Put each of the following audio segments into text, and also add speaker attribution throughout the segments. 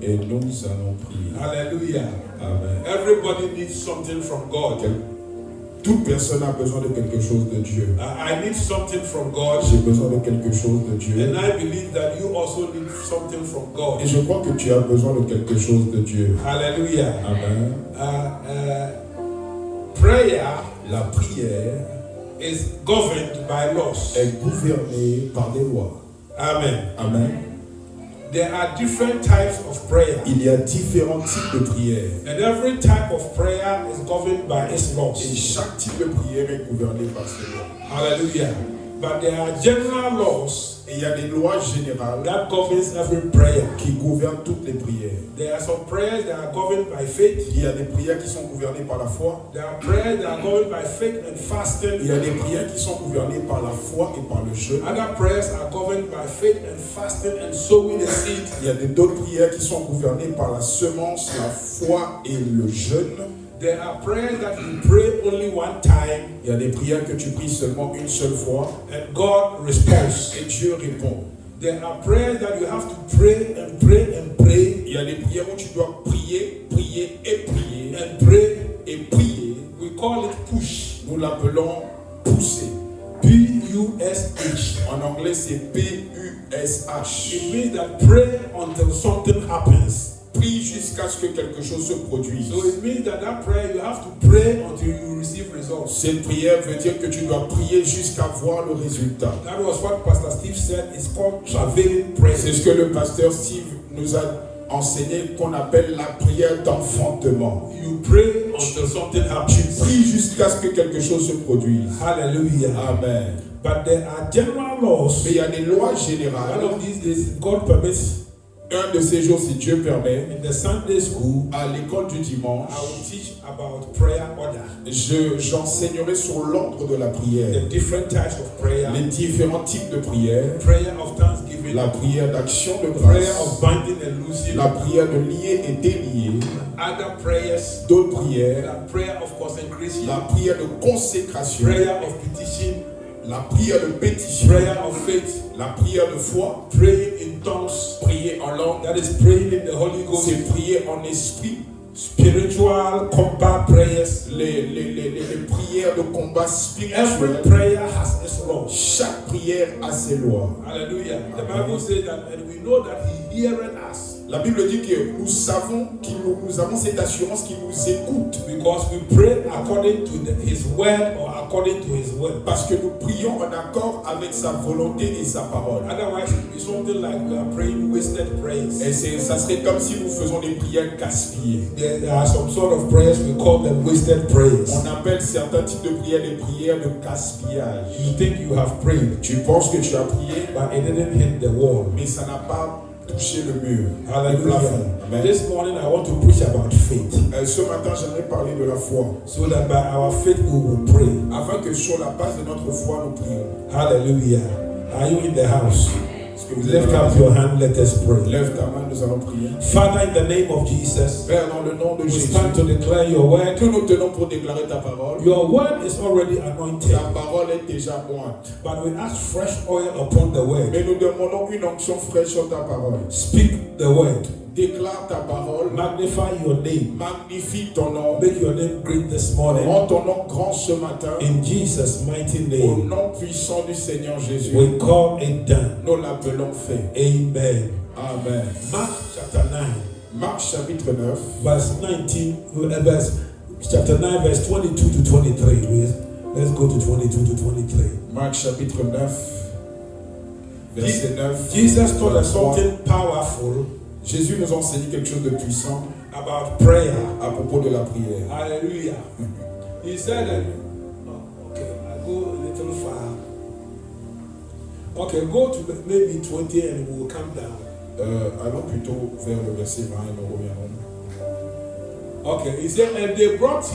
Speaker 1: Et nous allons prier.
Speaker 2: Hallelujah.
Speaker 1: Amen.
Speaker 2: Everybody needs something from God.
Speaker 1: Toute personne a besoin de quelque chose de Dieu.
Speaker 2: I need something from God.
Speaker 1: J'ai besoin de quelque chose de Dieu.
Speaker 2: And I believe that you also need something from God.
Speaker 1: Et je crois que tu as besoin de quelque chose de Dieu.
Speaker 2: Hallelujah.
Speaker 1: Amen.
Speaker 2: Prayer,
Speaker 1: la prière,
Speaker 2: is governed by laws.
Speaker 1: Est gouvernée par des lois.
Speaker 2: Amen.
Speaker 1: Amen.
Speaker 2: There are different types of prayer.
Speaker 1: Il y a différents types de prières.
Speaker 2: And every type of prayer is governed by its laws.
Speaker 1: Et chaque type de prière est gouverné par ses lois.
Speaker 2: Hallelujah. But there are general laws.
Speaker 1: Et il y a des lois générales
Speaker 2: that governs every prayer.
Speaker 1: Qui gouvernent toutes les prières.
Speaker 2: There are some prayers that are governed by faith.
Speaker 1: Il y a des prières qui sont gouvernées par la foi.
Speaker 2: There are prayers that are governed by faith and fasting.
Speaker 1: Il y a des prières qui sont gouvernées par la foi et par le jeûne.
Speaker 2: Other prayers are governed by faith and fasting and sowing a seed.
Speaker 1: Il y a d'autres prières qui sont gouvernées par la semence, la foi et le jeûne.
Speaker 2: There are prayers that you pray only one time.
Speaker 1: Il y a des prières que tu pries seulement une seule fois.
Speaker 2: And God responds.
Speaker 1: Et Dieu répond.
Speaker 2: There are prayers that you have to pray and pray and pray.
Speaker 1: Il y a des prières où tu dois prier, prier et prier.
Speaker 2: And pray
Speaker 1: et prier.
Speaker 2: We call it push.
Speaker 1: Nous l'appelons pousser.
Speaker 2: P-U-S-H.
Speaker 1: En anglais c'est P-U-S-H.
Speaker 2: It means that pray until something happens.
Speaker 1: Prie jusqu'à ce que quelque chose se produise.
Speaker 2: So it means that prayer you have to pray until you receive results.
Speaker 1: Cette prière veut dire que tu dois prier jusqu'à voir le résultat.
Speaker 2: That was what Pastor Steve said. It's called travailing prayer.
Speaker 1: C'est ce que le pasteur Steve nous a enseigné qu'on appelle la prière d'enfantement.
Speaker 2: You pray until something happens.
Speaker 1: Tu pries jusqu'à ce que quelque chose se produise.
Speaker 2: Hallelujah.
Speaker 1: Amen.
Speaker 2: But there are general laws.
Speaker 1: Mais il y a des lois générales.
Speaker 2: One of these days, God permits.
Speaker 1: Un de ces jours, si Dieu permet,
Speaker 2: in the Sunday school,
Speaker 1: à l'école du dimanche,
Speaker 2: I will teach about prayer order.
Speaker 1: J'enseignerai sur l'ordre de la prière.
Speaker 2: The different types of prayer.
Speaker 1: Les différents types de prières.
Speaker 2: Prayer of thanksgiving.
Speaker 1: La prière d'action de grâce.
Speaker 2: Prayer of binding and loosing.
Speaker 1: La prière de lier et délier.
Speaker 2: Other prayers.
Speaker 1: D'autres prières.
Speaker 2: La prière of consecration.
Speaker 1: La prière de consécration.
Speaker 2: Prayer of petition.
Speaker 1: La prière de pétition.
Speaker 2: Prayer of faith.
Speaker 1: La prière de foi.
Speaker 2: Praying in tongues.
Speaker 1: Prier en langue.
Speaker 2: That is praying in the Holy Ghost.
Speaker 1: C'est prier en esprit.
Speaker 2: Spiritual combat prayers.
Speaker 1: Les prières de combat spirituel.
Speaker 2: Every prayer has its law.
Speaker 1: Chaque prière a ses lois.
Speaker 2: Hallelujah. The Bible says that, and we know that He heareth us.
Speaker 1: La Bible dit que nous savons nous avons cette assurance qu'il nous écoute.
Speaker 2: Because we pray according to His word or according to His word.
Speaker 1: Parce que nous prions en accord avec sa volonté et sa parole.
Speaker 2: Otherwise, it would be something like we are praying wasted prayers.
Speaker 1: Et ça serait comme si nous faisons des prières gaspillées.
Speaker 2: There are some sort of prayers we call them wasted prayers.
Speaker 1: On appelle certains types de prières des prières de gaspillage.
Speaker 2: You think you have prayed,
Speaker 1: tu penses que tu as prié,
Speaker 2: but it didn't hit the wall.
Speaker 1: Mais ça n'a pas touché le mur.
Speaker 2: Hallelujah.
Speaker 1: Amen.
Speaker 2: This morning I want to preach about faith.
Speaker 1: Ce matin, j'aimerais parler de la foi.
Speaker 2: So that by our faith we will pray.
Speaker 1: Afin que sur la base de notre foi nous prions.
Speaker 2: Hallelujah. Are you in the house? Lift up your hand, let us pray.
Speaker 1: Lève ta main, nous allons prier.
Speaker 2: Father, in the name of Jesus,
Speaker 1: Père, dans le nom de
Speaker 2: we
Speaker 1: Jésus,
Speaker 2: stand to declare your word.
Speaker 1: Que nous tenons pour déclarer ta parole.
Speaker 2: Your word is already anointed.
Speaker 1: Ta parole est déjà ointe.
Speaker 2: But we ask fresh oil upon the word.
Speaker 1: Mais nous demandons une onction fraîche sur ta parole.
Speaker 2: Speak the word.
Speaker 1: Déclare ta parole.
Speaker 2: Magnify your name.
Speaker 1: Magnifie ton nom.
Speaker 2: Make your name great this morning.
Speaker 1: Rends ton nom grand ce matin.
Speaker 2: In Jesus' mighty
Speaker 1: Au
Speaker 2: name.
Speaker 1: nom puissant du Seigneur Jésus.
Speaker 2: We call it done.
Speaker 1: Nous l'appelons fait.
Speaker 2: Amen.
Speaker 1: Amen.
Speaker 2: Mark chapter 9.
Speaker 1: Marc chapitre 9.
Speaker 2: Verse 19. Chapter 9 verse 22 to 23. Let's go to 22 to 23.
Speaker 1: Marc chapitre 9. Verset 9.
Speaker 2: Jesus taught us something powerful.
Speaker 1: Jésus nous a enseigné quelque chose de puissant
Speaker 2: about prayer.
Speaker 1: À propos de la prière.
Speaker 2: Hallelujah. He said that, okay, I go a little far. Okay, go to maybe 20 and we'll come down.
Speaker 1: Allons plutôt vers le verset 20 et nous reviendrons.
Speaker 2: Okay, he said, and they brought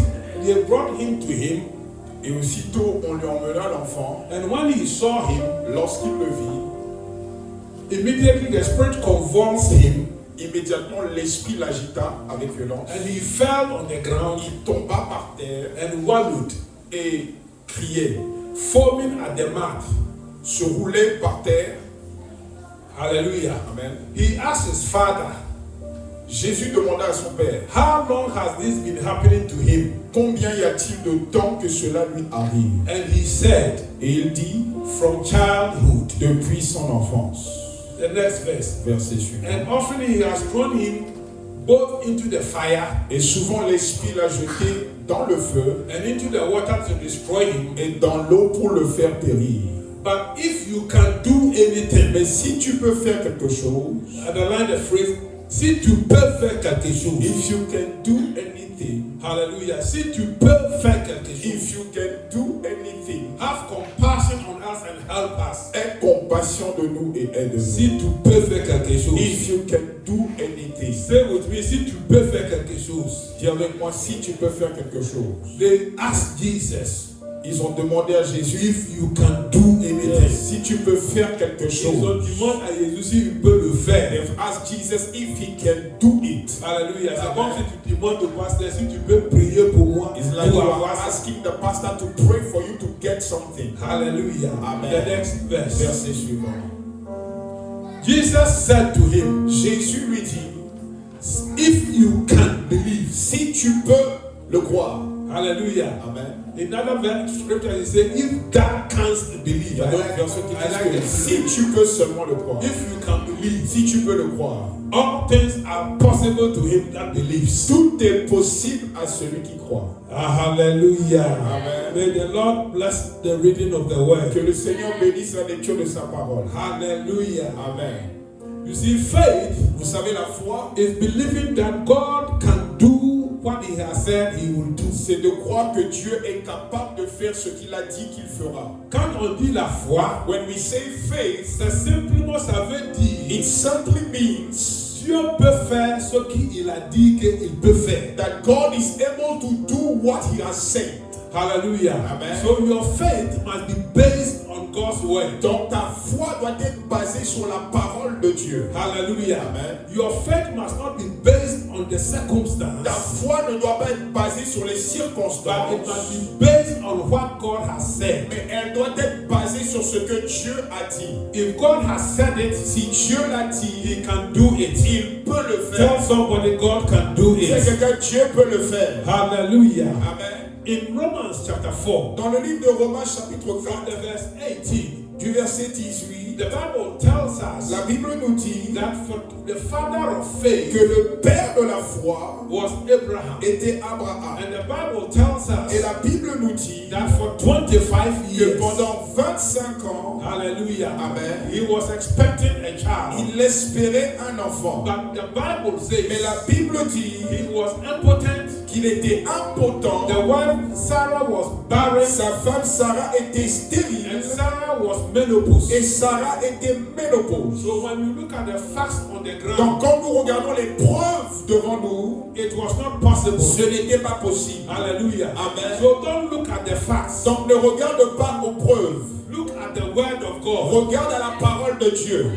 Speaker 2: him to him.
Speaker 1: Et aussitôt on lui emmena l'enfant.
Speaker 2: And when he saw him,
Speaker 1: lorsqu'il le vit,
Speaker 2: immediately the spirit convulsed him.
Speaker 1: Immédiatement l'esprit l'agita avec violence.
Speaker 2: And he fell on the ground.
Speaker 1: Il tomba par terre
Speaker 2: and wallowed
Speaker 1: et criait,
Speaker 2: foaming at the mouth.
Speaker 1: Se roulait par terre.
Speaker 2: Hallelujah.
Speaker 1: Amen.
Speaker 2: He asked his father.
Speaker 1: Jésus demanda à son père,
Speaker 2: how long has this been happening to him?
Speaker 1: combien y a-t-il de temps que cela lui arrive?
Speaker 2: And he said,
Speaker 1: Et il dit,
Speaker 2: from childhood.
Speaker 1: depuis son enfance.
Speaker 2: The next verse.
Speaker 1: Verset suivant.
Speaker 2: And often he has thrown him both into the fire
Speaker 1: Et souvent l'Esprit l'a jeté dans le feu
Speaker 2: and into the water to destroy him.
Speaker 1: et dans l'eau pour le faire périr.
Speaker 2: But if you can do anything,
Speaker 1: Mais si tu peux faire quelque chose,
Speaker 2: underline the phrase, si tu peux faire quelque chose.
Speaker 1: if you can do anything,
Speaker 2: Hallelujah. Si tu peux faire quelque chose.
Speaker 1: if you can do anything,
Speaker 2: Have compassion on us and help us.
Speaker 1: aie compassion de nous et aide-nous.
Speaker 2: Si tu peux faire quelque chose.
Speaker 1: If you can do anything,
Speaker 2: Say with me, si tu peux faire quelque chose.
Speaker 1: dis avec moi si tu peux faire quelque chose.
Speaker 2: They asked Jesus,
Speaker 1: Ils ont demandé à Jésus,
Speaker 2: if you can do anything.
Speaker 1: si tu peux faire quelque
Speaker 2: Ils ont
Speaker 1: chose.
Speaker 2: demandé à Jésus s'il peut le faire.
Speaker 1: They've asked Jesus if he can do it.
Speaker 2: Alléluia. C'est comme si tu demandes au pasteur si tu peux prier pour moi.
Speaker 1: It's like you
Speaker 2: pour
Speaker 1: are
Speaker 2: avoir ça.
Speaker 1: asking the pastor to pray for you to get something.
Speaker 2: Hallelujah.
Speaker 1: Amen.
Speaker 2: The next verse.
Speaker 1: Verset suivant.
Speaker 2: Jesus said to him,
Speaker 1: Jésus lui dit,
Speaker 2: if you can believe.
Speaker 1: si tu peux le croire.
Speaker 2: Hallelujah.
Speaker 1: Amen.
Speaker 2: In another verse, scripture he said, if thou canst believe.
Speaker 1: Il y a d'autres versets qui
Speaker 2: I
Speaker 1: disent
Speaker 2: like
Speaker 1: que
Speaker 2: it.
Speaker 1: si tu peux seulement le croire.
Speaker 2: If you can believe,
Speaker 1: Si tu peux le croire.
Speaker 2: all things are possible to him that believes.
Speaker 1: Tout est possible à celui qui croit.
Speaker 2: Hallelujah.
Speaker 1: Amen.
Speaker 2: May the Lord bless the reading of the word.
Speaker 1: Que le Seigneur bénisse la lecture de sa parole.
Speaker 2: Hallelujah.
Speaker 1: Amen.
Speaker 2: You see, faith
Speaker 1: Vous savez, la foi,
Speaker 2: is believing that God can do what he has said he will do.
Speaker 1: c'est de croire que Dieu est capable de faire ce qu'il a dit qu'il fera.
Speaker 2: Quand on dit la foi,
Speaker 1: When we say faith,
Speaker 2: c'est simplement, ça veut dire
Speaker 1: it simply means
Speaker 2: Dieu peut faire ce qu'il a dit qu'il peut faire.
Speaker 1: that God is able to do what he has said.
Speaker 2: Hallelujah.
Speaker 1: Amen.
Speaker 2: So your faith must be based on God's word.
Speaker 1: Donc ta foi doit être basée sur la parole de Dieu.
Speaker 2: Hallelujah.
Speaker 1: Amen.
Speaker 2: Your faith must not be based on the
Speaker 1: Ta
Speaker 2: circumstance,
Speaker 1: foi ne doit pas être basée sur les
Speaker 2: but it
Speaker 1: circonstances,
Speaker 2: must be based on what God has said.
Speaker 1: mais elle doit être basée sur ce que Dieu a dit.
Speaker 2: If God has said it,
Speaker 1: Si Dieu l'a dit,
Speaker 2: He can do it.
Speaker 1: il peut le
Speaker 2: Tell
Speaker 1: faire.
Speaker 2: somebody God can do
Speaker 1: C'est
Speaker 2: it.
Speaker 1: quelqu'un, Dieu peut le faire.
Speaker 2: Hallelujah.
Speaker 1: Amen.
Speaker 2: In Romans chapter 4,
Speaker 1: Dans le livre de Romains chapitre
Speaker 2: from the
Speaker 1: 4,
Speaker 2: verse 18,
Speaker 1: du verset 18,
Speaker 2: the Bible tells us
Speaker 1: la Bible nous dit
Speaker 2: that for the father of faith
Speaker 1: que le père de la foi
Speaker 2: was Abraham.
Speaker 1: était Abraham.
Speaker 2: And the Bible tells
Speaker 1: Et
Speaker 2: us
Speaker 1: la Bible nous dit
Speaker 2: that for 25
Speaker 1: que
Speaker 2: years,
Speaker 1: pendant 25 ans,
Speaker 2: hallelujah,
Speaker 1: Amen,
Speaker 2: he was expecting a child.
Speaker 1: il espérait un enfant.
Speaker 2: But the Bible
Speaker 1: Mais la
Speaker 2: says
Speaker 1: Bible dit
Speaker 2: he was impotent.
Speaker 1: qu'il était impotent.
Speaker 2: The wife Sarah was barren,
Speaker 1: Sa femme Sarah était
Speaker 2: and
Speaker 1: stérile
Speaker 2: Sarah was menopause.
Speaker 1: et Sarah était ménopause.
Speaker 2: So when you look at the facts on the
Speaker 1: Donc
Speaker 2: ground,
Speaker 1: quand nous regardons les preuves devant nous,
Speaker 2: it was not possible.
Speaker 1: ce n'était pas possible.
Speaker 2: Hallelujah.
Speaker 1: Amen.
Speaker 2: So don't look at the facts.
Speaker 1: Donc ne regarde pas aux preuves.
Speaker 2: Look at the word of God.
Speaker 1: Regarde à la parole de Dieu.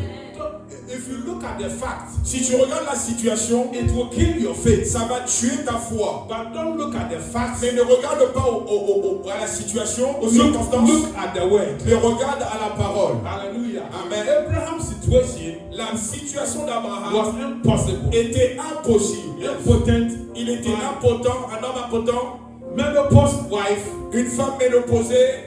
Speaker 2: If you look at the facts,
Speaker 1: Si tu regardes la situation,
Speaker 2: it will kill your faith.
Speaker 1: ça va tuer ta foi.
Speaker 2: But don't look at the facts.
Speaker 1: Mais ne regarde pas à la situation, aux
Speaker 2: Look
Speaker 1: circonstances,
Speaker 2: at the word.
Speaker 1: mais regarde à la parole.
Speaker 2: Hallelujah.
Speaker 1: Amen.
Speaker 2: Abraham's situation
Speaker 1: La situation d'Abraham
Speaker 2: was impossible.
Speaker 1: était impossible.
Speaker 2: Impotent.
Speaker 1: Il était impotent, un homme impotent,
Speaker 2: Menopause wife.
Speaker 1: une femme ménopausée,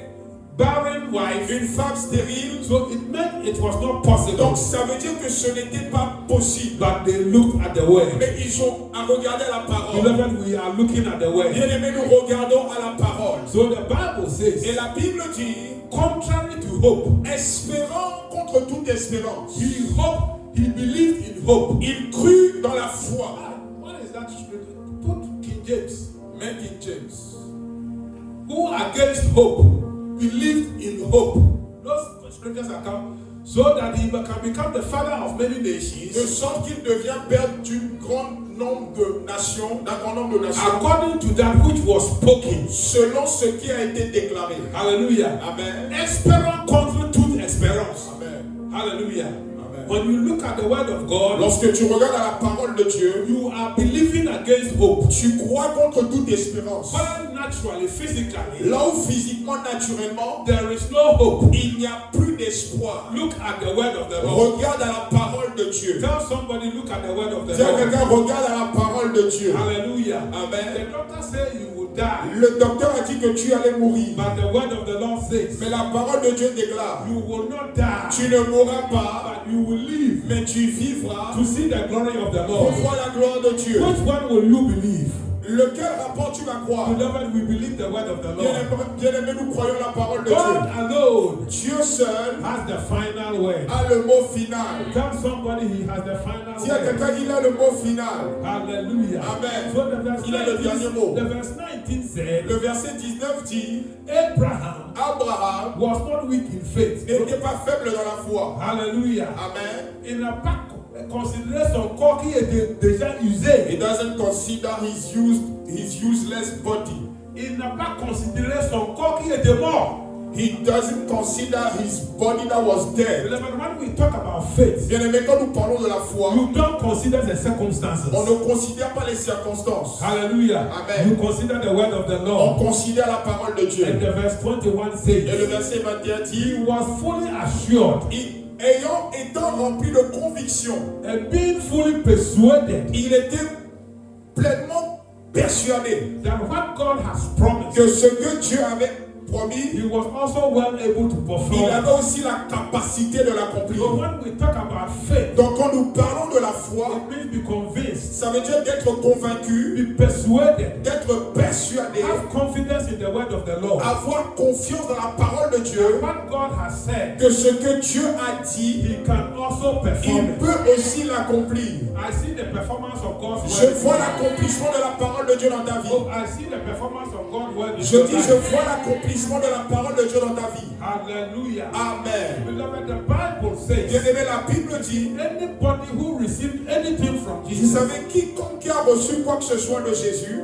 Speaker 2: Barren wife.
Speaker 1: une femme stérile.
Speaker 2: So it meant it was not possible.
Speaker 1: Donc ça veut dire que ce n'était pas possible.
Speaker 2: But they looked at the word.
Speaker 1: Mais ils ont à regarder la parole.
Speaker 2: Beloved, we are looking at the word.
Speaker 1: Bien aimé, nous regardons à la parole.
Speaker 2: So the Bible
Speaker 1: Et
Speaker 2: says,
Speaker 1: la Bible dit,
Speaker 2: contrary to hope,
Speaker 1: espérant contre toute espérance.
Speaker 2: he believed in hope.
Speaker 1: Il crut dans la foi.
Speaker 2: What is that scripture? Put King James.
Speaker 1: Même King James.
Speaker 2: Who against hope believed in hope. Those scriptures are come so that he can become the father of many
Speaker 1: De
Speaker 2: nations,
Speaker 1: sorte qu'il devient père d'un grand nombre de nations,
Speaker 2: according to that which was spoken.
Speaker 1: selon ce qui a été déclaré.
Speaker 2: Hallelujah.
Speaker 1: Amen.
Speaker 2: Espérant contre toute espérance.
Speaker 1: Amen.
Speaker 2: Hallelujah.
Speaker 1: Amen.
Speaker 2: When you look at the word of God,
Speaker 1: Lorsque tu regardes à la parole de Dieu,
Speaker 2: you are believing that against hope.
Speaker 1: Tu crois contre toute espérance.
Speaker 2: Whether naturally, physically,
Speaker 1: Là où physiquement, naturellement,
Speaker 2: there is no hope.
Speaker 1: il n'y a plus d'espoir.
Speaker 2: Look at the word of the Lord.
Speaker 1: Regarde à la parole de Dieu.
Speaker 2: Tell somebody, look at the word of the
Speaker 1: Dis à
Speaker 2: Lord.
Speaker 1: quelqu'un, regarde à la parole de Dieu.
Speaker 2: Hallelujah.
Speaker 1: Amen.
Speaker 2: The doctor said you will die.
Speaker 1: Le docteur a dit que tu allais mourir.
Speaker 2: But the word of the Lord says,
Speaker 1: Mais la parole de Dieu déclare,
Speaker 2: you will not die.
Speaker 1: tu ne mourras pas,
Speaker 2: But you will live
Speaker 1: mais tu vivras
Speaker 2: to see the glory of the
Speaker 1: pour
Speaker 2: Lord.
Speaker 1: voir la gloire de Dieu.
Speaker 2: Which one will you believe?
Speaker 1: Lequel rapport tu vas croire?
Speaker 2: Beloved, we believe the word of the Lord.
Speaker 1: Bien-aimés, nous croyons la parole de
Speaker 2: God
Speaker 1: Dieu.
Speaker 2: alone
Speaker 1: Dieu seul
Speaker 2: has the final word.
Speaker 1: a le mot final.
Speaker 2: Tell somebody he has the final
Speaker 1: Dis à
Speaker 2: word.
Speaker 1: quelqu'un, il a le mot final.
Speaker 2: Hallelujah.
Speaker 1: Amen.
Speaker 2: So the verse
Speaker 1: Il a le dernier mot.
Speaker 2: 19, the verse 19 said,
Speaker 1: Le verset 19 dit,
Speaker 2: Abraham
Speaker 1: Abraham
Speaker 2: was not weak in faith.
Speaker 1: n'était pas faible dans la foi.
Speaker 2: Hallelujah.
Speaker 1: Amen.
Speaker 2: Il n'a pas considéré son corps qui était déjà usé.
Speaker 1: He doesn't consider his useless body.
Speaker 2: Il n'a pas considéré son corps qui était mort.
Speaker 1: He doesn't consider his body that was dead.
Speaker 2: Beloved, when we talk about faith,
Speaker 1: Bien-aimés, quand nous parlons de la foi,
Speaker 2: you don't consider the circumstances.
Speaker 1: on ne considère pas les circonstances.
Speaker 2: Hallelujah.
Speaker 1: Amen.
Speaker 2: You consider the word of the
Speaker 1: On
Speaker 2: Lord.
Speaker 1: considère la parole de Dieu.
Speaker 2: And the verse 21
Speaker 1: Et le
Speaker 2: says,
Speaker 1: verset 21 dit,
Speaker 2: he was fully assured
Speaker 1: étant rempli de conviction,
Speaker 2: and being fully persuaded
Speaker 1: il était pleinement persuadé
Speaker 2: that what God has promised,
Speaker 1: que ce que Dieu avait promis,
Speaker 2: he was also well able to
Speaker 1: il
Speaker 2: perform.
Speaker 1: avait aussi la capacité de l'accomplir.
Speaker 2: So when we talk about faith,
Speaker 1: Donc quand nous parlons de la foi,
Speaker 2: it means be convinced,
Speaker 1: ça veut dire d'être convaincu,
Speaker 2: be persuaded,
Speaker 1: d'être persuadé,
Speaker 2: have confidence in the word of the Lord.
Speaker 1: avoir confiance dans la parole de Dieu,
Speaker 2: What God has said,
Speaker 1: que ce que Dieu a dit,
Speaker 2: he can also
Speaker 1: il
Speaker 2: perform it.
Speaker 1: peut aussi l'accomplir.
Speaker 2: I see the performance of God's
Speaker 1: Je
Speaker 2: word.
Speaker 1: vois l'accomplissement de la parole de Dieu dans ta vie.
Speaker 2: Oh, I see the performance of God's word in
Speaker 1: Je
Speaker 2: your
Speaker 1: dis,
Speaker 2: life.
Speaker 1: je vois l'accomplissement de la parole de Dieu dans ta vie.
Speaker 2: Hallelujah.
Speaker 1: Amen.
Speaker 2: Beloved, the Bible says,
Speaker 1: Bien-aimé, la Bible dit,
Speaker 2: anybody who received anything from
Speaker 1: vous
Speaker 2: Jesus,
Speaker 1: savez, quiconque qui a reçu quoi que ce soit de Jésus,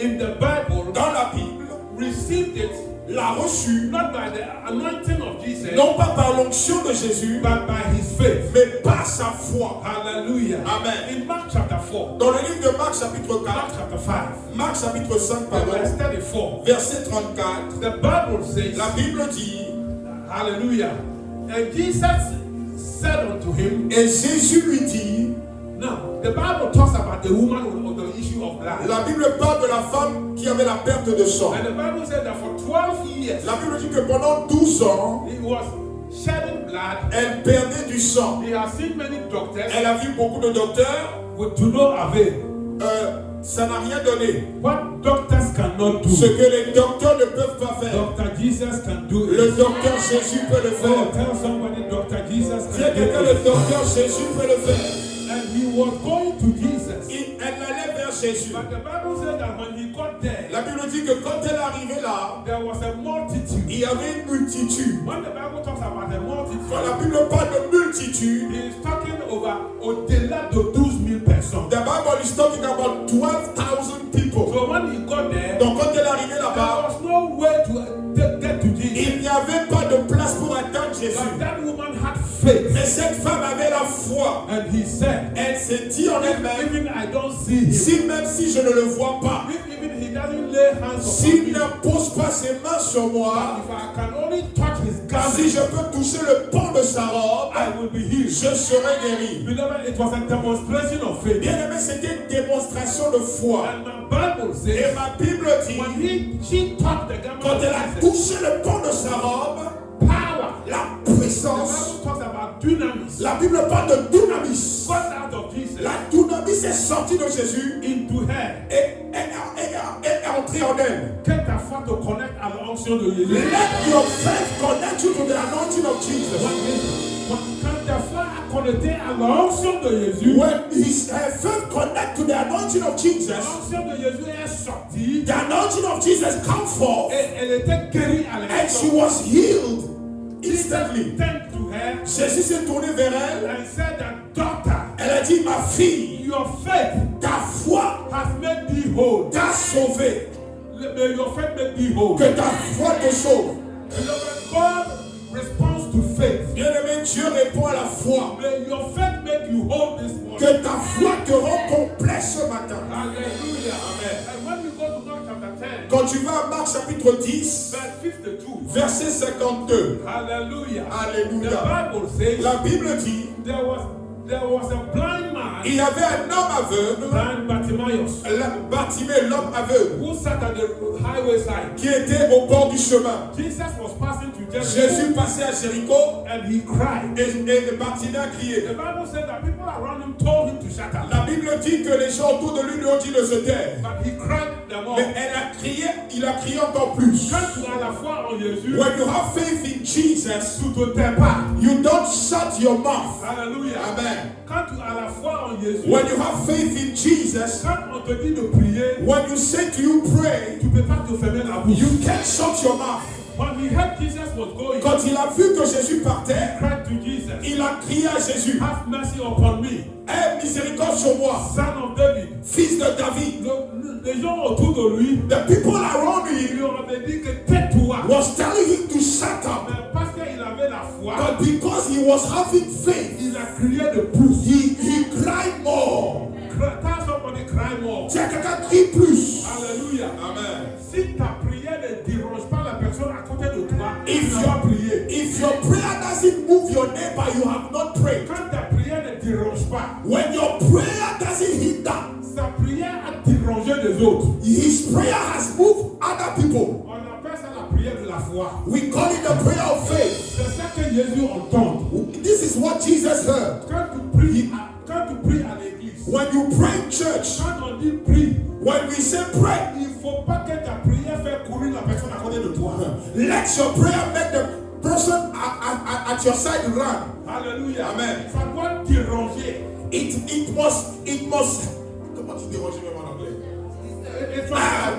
Speaker 2: in the Bible,
Speaker 1: dans la Bible,
Speaker 2: received it
Speaker 1: l'a reçu,
Speaker 2: not by the anointing of Jesus,
Speaker 1: non pas par l'onction de Jésus,
Speaker 2: but by his faith.
Speaker 1: mais par sa foi.
Speaker 2: Hallelujah.
Speaker 1: Amen.
Speaker 2: In Mark chapter 4,
Speaker 1: Dans le livre de Marc chapitre
Speaker 2: Mark
Speaker 1: 4,
Speaker 2: chapter 5,
Speaker 1: Marc chapitre 5,
Speaker 2: verse
Speaker 1: pardon,
Speaker 2: 34,
Speaker 1: verset 34,
Speaker 2: the Bible says,
Speaker 1: la Bible dit,
Speaker 2: hallelujah. And Jesus said unto him,
Speaker 1: et Jésus lui dit,
Speaker 2: now, the Bible talks about the woman with the issue of blood.
Speaker 1: la Bible parle de la femme qui avait la perte de sang.
Speaker 2: And the Bible said that for 12 years,
Speaker 1: La Bible dit que pendant 12 ans,
Speaker 2: he was shedding blood.
Speaker 1: elle perdait du sang.
Speaker 2: He has seen many doctors
Speaker 1: Elle a vu beaucoup de docteurs,
Speaker 2: with to no avail.
Speaker 1: ça n'a rien donné.
Speaker 2: What doctors cannot do,
Speaker 1: Ce que les docteurs ne peuvent pas faire,
Speaker 2: Dr. Jesus can do
Speaker 1: le
Speaker 2: it.
Speaker 1: docteur Jésus peut le
Speaker 2: Oh,
Speaker 1: faire.
Speaker 2: tell somebody Dr. Jesus
Speaker 1: Si
Speaker 2: can
Speaker 1: quelqu'un,
Speaker 2: do
Speaker 1: le
Speaker 2: it.
Speaker 1: docteur Jésus peut le faire.
Speaker 2: And he was going to Jesus.
Speaker 1: Elle allait vers Jésus.
Speaker 2: But the Bible said that when he got there,
Speaker 1: La Bible dit que quand elle arrivait là,
Speaker 2: there was a multitude.
Speaker 1: il y avait une multitude.
Speaker 2: When the Bible talks about a multitude,
Speaker 1: Quand la Bible parle de multitude,
Speaker 2: he is talking over au-delà de 12 000 personnes.
Speaker 1: the Bible is talking about 12,000 people.
Speaker 2: So when he got there,
Speaker 1: Donc quand elle arrivait
Speaker 2: there
Speaker 1: là-bas,
Speaker 2: was no way to get to Jesus.
Speaker 1: il n'y avait pas de place pour atteindre Jésus.
Speaker 2: But that woman had faith.
Speaker 1: Mais cette femme avait la foi.
Speaker 2: And he said,
Speaker 1: Elle s'est dit en elle-même,
Speaker 2: even I don't see him,
Speaker 1: si même si je ne le vois pas,
Speaker 2: even he doesn't lay hands on
Speaker 1: s'il
Speaker 2: me,
Speaker 1: ne pose pas ses mains sur moi,
Speaker 2: if I can only touch his
Speaker 1: si je
Speaker 2: garment,
Speaker 1: peux toucher le pan de sa robe,
Speaker 2: I will be healed.
Speaker 1: je serai guéri.
Speaker 2: Beloved, it was a demonstration of faith.
Speaker 1: Bien aimé, c'était une démonstration de foi.
Speaker 2: And my Bible
Speaker 1: Et
Speaker 2: says,
Speaker 1: ma Bible
Speaker 2: when
Speaker 1: dit,
Speaker 2: she touched the garment
Speaker 1: quand
Speaker 2: of
Speaker 1: elle a
Speaker 2: Jesus,
Speaker 1: touché le pan de sa robe,
Speaker 2: power.
Speaker 1: la
Speaker 2: The
Speaker 1: puissance,
Speaker 2: Bible talks about dunamis.
Speaker 1: la Bible parle de dunamis.
Speaker 2: Got out of Jesus
Speaker 1: La dunamis est sortie de Jésus
Speaker 2: into her.
Speaker 1: et est entrée en elle.
Speaker 2: Get a foi to connect à l'onction de Jésus.
Speaker 1: Let your faith connect you to the anointing of Jesus.
Speaker 2: Quand ta foi a connecté à l'onction de Jésus,
Speaker 1: When her faith connect to the anointing of Jesus,
Speaker 2: l'onction de Jésus est sortie
Speaker 1: the anointing of Jesus come forth
Speaker 2: et elle était guérie à
Speaker 1: and she
Speaker 2: l'instant.
Speaker 1: was healed instantly.
Speaker 2: Turned to her
Speaker 1: Jésus s'est tourné vers elle.
Speaker 2: and said that, daughter,
Speaker 1: Elle a dit, ma fille,
Speaker 2: your faith
Speaker 1: ta foi
Speaker 2: has made thee whole.
Speaker 1: t'a sauvé.
Speaker 2: May your faith make thee whole.
Speaker 1: Que ta foi te sauve.
Speaker 2: Beloved, God responds to faith.
Speaker 1: Bien-aimé, Dieu répond à la foi.
Speaker 2: May your faith make you whole this morning.
Speaker 1: Que ta foi te rend complet ce matin.
Speaker 2: Hallelujah.
Speaker 1: Quand tu vas à Marc chapitre 10,
Speaker 2: verse 52.
Speaker 1: verset 52.
Speaker 2: Hallelujah.
Speaker 1: Alléluia.
Speaker 2: The Bible says
Speaker 1: La Bible dit,
Speaker 2: there was a blind man,
Speaker 1: il y avait un homme aveugle,
Speaker 2: blind Bartimaeus,
Speaker 1: Bartimée, l'homme aveugle,
Speaker 2: who sat at the highway side.
Speaker 1: qui était au bord du chemin.
Speaker 2: Jesus was passing to Jericho,
Speaker 1: Jésus passait à Jéricho
Speaker 2: and he cried.
Speaker 1: et Bartimée a crié.
Speaker 2: The Bible said that people around him told him to shut up,
Speaker 1: La Bible dit que les gens autour de lui lui ont dit de se taire.
Speaker 2: but he cried the more.
Speaker 1: Mais il a crié encore plus.
Speaker 2: Quand tu as la foi en Jésus,
Speaker 1: When you have faith in Jesus,
Speaker 2: tu te tais pas.
Speaker 1: you don't shut your mouth.
Speaker 2: Alléluia.
Speaker 1: Amen.
Speaker 2: Quand tu as la foi en Jésus,
Speaker 1: When you have faith in Jesus,
Speaker 2: quand on te dit de prier,
Speaker 1: when you say to you pray,
Speaker 2: tu ne peux pas te fermer la bouche.
Speaker 1: you can't shut your mouth.
Speaker 2: When he heard Jesus was going,
Speaker 1: Quand il a vu que Jésus partait,
Speaker 2: cried to Jesus,
Speaker 1: il a crié à Jésus,
Speaker 2: have mercy upon me,
Speaker 1: aie miséricorde sur moi,
Speaker 2: son of David.
Speaker 1: fils de David.
Speaker 2: Les gens autour de lui,
Speaker 1: The people around
Speaker 2: ils
Speaker 1: him
Speaker 2: lui avaient dit que tais-toi.
Speaker 1: was telling him to shut up.
Speaker 2: Mais parce qu'il avait la foi,
Speaker 1: But because he was having faith,
Speaker 2: il a crié de plus.
Speaker 1: he cried more.
Speaker 2: Tell somebody cry more.
Speaker 1: Tiens, quelqu'un crie plus.
Speaker 2: Alléluia.
Speaker 1: Amen.
Speaker 2: Si ta prière ne dérange pas la personne à côté de toi,
Speaker 1: If
Speaker 2: tu vas prier.
Speaker 1: If your prayer doesn't move your neighbor, you have not prayed.
Speaker 2: Quand ta prière ne dérange pas,
Speaker 1: When your prayer doesn't hinder,
Speaker 2: sa prière a dérangé les autres.
Speaker 1: his prayer has moved other people.
Speaker 2: On appelle ça la prière de la foi.
Speaker 1: We call it the prayer of faith.
Speaker 2: C'est ça que Jésus entend.
Speaker 1: This is what Jesus heard.
Speaker 2: Quand tu pries à l'église,
Speaker 1: When you pray in church,
Speaker 2: quand on dit prie,
Speaker 1: when we say pray,
Speaker 2: il ne faut pas que ta prière fasse courir la personne à côté de toi.
Speaker 1: let your prayer make the person at your side run.
Speaker 2: Alléluia.
Speaker 1: Amen.
Speaker 2: Ça doit déranger.
Speaker 1: It must. Comment tu déranges même en anglais?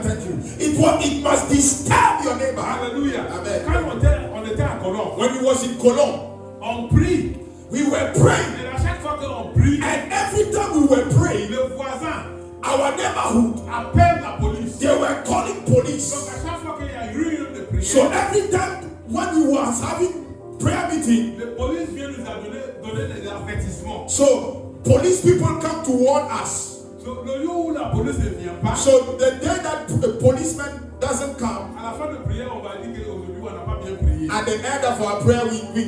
Speaker 1: Thank you. It must disturb your neighbor.
Speaker 2: Alléluia.
Speaker 1: Amen.
Speaker 2: Quand on était à Colombe,
Speaker 1: When we was in Cologne,
Speaker 2: on prie.
Speaker 1: we were praying,
Speaker 2: Et à chaque fois qu'on prie,
Speaker 1: and every time we were praying,
Speaker 2: le voisin
Speaker 1: our neighborhood,
Speaker 2: appelle la police.
Speaker 1: they were calling
Speaker 2: Donc
Speaker 1: police.
Speaker 2: à chaque fois qu'il y a une réunion de prière,
Speaker 1: So every time when we was having prayer meeting,
Speaker 2: la police vient nous donner des avertissements.
Speaker 1: so police people come to warn us.
Speaker 2: So, le jour où la police ne vient pas,
Speaker 1: So the day that the policeman doesn't come,
Speaker 2: à la fin de prière, on va dire qu'aujourd'hui on n'a pas bien prié.
Speaker 1: at the end of our prayer,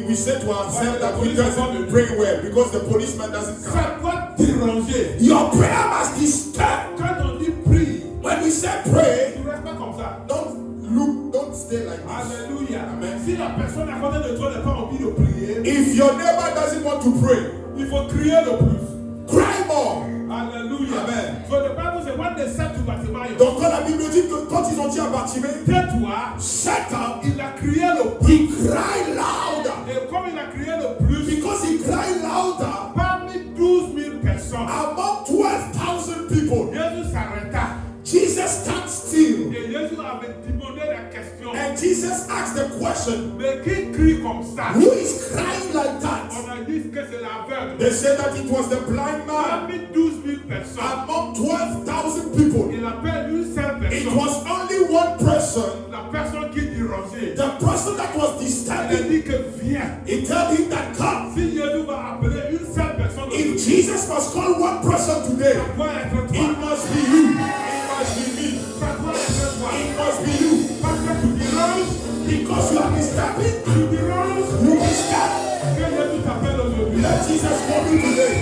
Speaker 1: we say to ourselves that we doesn't been praying well because the policeman doesn't come.
Speaker 2: Ça doit déranger.
Speaker 1: Your prayer must disturb.
Speaker 2: Quand on dit prie,
Speaker 1: When we say pray,
Speaker 2: tu ne restes pas comme ça.
Speaker 1: don't stay like this.
Speaker 2: Alléluia.
Speaker 1: Amen.
Speaker 2: Si la personne à côté de toi n'a pas envie de prier,
Speaker 1: If your neighbor doesn't want to pray,
Speaker 2: il faut crier le plus.
Speaker 1: cry more.
Speaker 2: Alléluia.
Speaker 1: Amen.
Speaker 2: So the Bible says, when they said to Bartimaeus,
Speaker 1: Donc quand la Bible dit que quand ils ont dit à Bartimée,
Speaker 2: tais-toi,
Speaker 1: shut up,
Speaker 2: il a crié le plus.
Speaker 1: he cried louder.
Speaker 2: Et comme il a crié le plus,
Speaker 1: Because he cried louder,
Speaker 2: parmi 12 000 personnes,
Speaker 1: among 12,000 people,
Speaker 2: Jésus s'arrêta.
Speaker 1: Jesus stood still.
Speaker 2: Et Jésus avait demandé la question,
Speaker 1: And Jesus asked the question,
Speaker 2: mais qui crie comme ça?
Speaker 1: who is crying like that?
Speaker 2: On a dit que c'est l'aveugle.
Speaker 1: They said that it was the blind man.
Speaker 2: Parmi 12 000 personnes,
Speaker 1: Among 12,000 people,
Speaker 2: il appelle une seule
Speaker 1: it
Speaker 2: personne.
Speaker 1: was only one person,
Speaker 2: La personne qui dérangeait.
Speaker 1: the person that was
Speaker 2: Il a
Speaker 1: disturbing.
Speaker 2: dit que viens.
Speaker 1: He told him that come.
Speaker 2: Si Jésus va appeler une seule personne,
Speaker 1: If Jesus must call one person today,
Speaker 2: ça doit être toi.
Speaker 1: it must be you. It must be me.
Speaker 2: Ça doit être toi.
Speaker 1: It must be you.
Speaker 2: Parce que tu déranges,
Speaker 1: Because you are disturbing,
Speaker 2: tu déranges.
Speaker 1: you disturb.
Speaker 2: Que Jésus t'appelle aujourd'hui.
Speaker 1: Let Jesus call you today.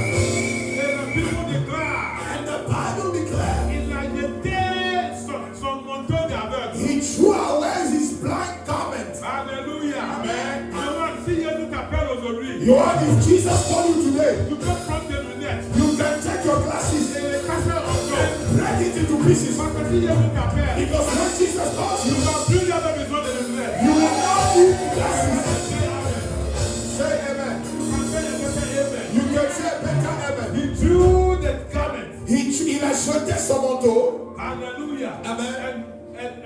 Speaker 2: Et la Bible déclare,
Speaker 1: And the Bible declares,
Speaker 2: il a jeté son manteau d'aveugle.
Speaker 1: he threw away his blind garment.
Speaker 2: Alléluia.
Speaker 1: Amen.
Speaker 2: Demande si Jésus t'appelle aujourd'hui.
Speaker 1: You are, if Jesus call you today,
Speaker 2: Tu peux prendre tes lunettes
Speaker 1: you can take your glasses
Speaker 2: et les casser en deux.
Speaker 1: and break it into pieces.
Speaker 2: Parce que si Jésus t'appelle,
Speaker 1: Because when Jesus calls
Speaker 2: tu
Speaker 1: you,
Speaker 2: n'as plus jamais besoin de lunettes.
Speaker 1: you will not need glasses.
Speaker 2: Say amen.
Speaker 1: Say amen.
Speaker 2: Quand say amen.
Speaker 1: You can say better amen.
Speaker 2: He drew the garment.
Speaker 1: Il a jeté son manteau.
Speaker 2: Hallelujah.
Speaker 1: Amen.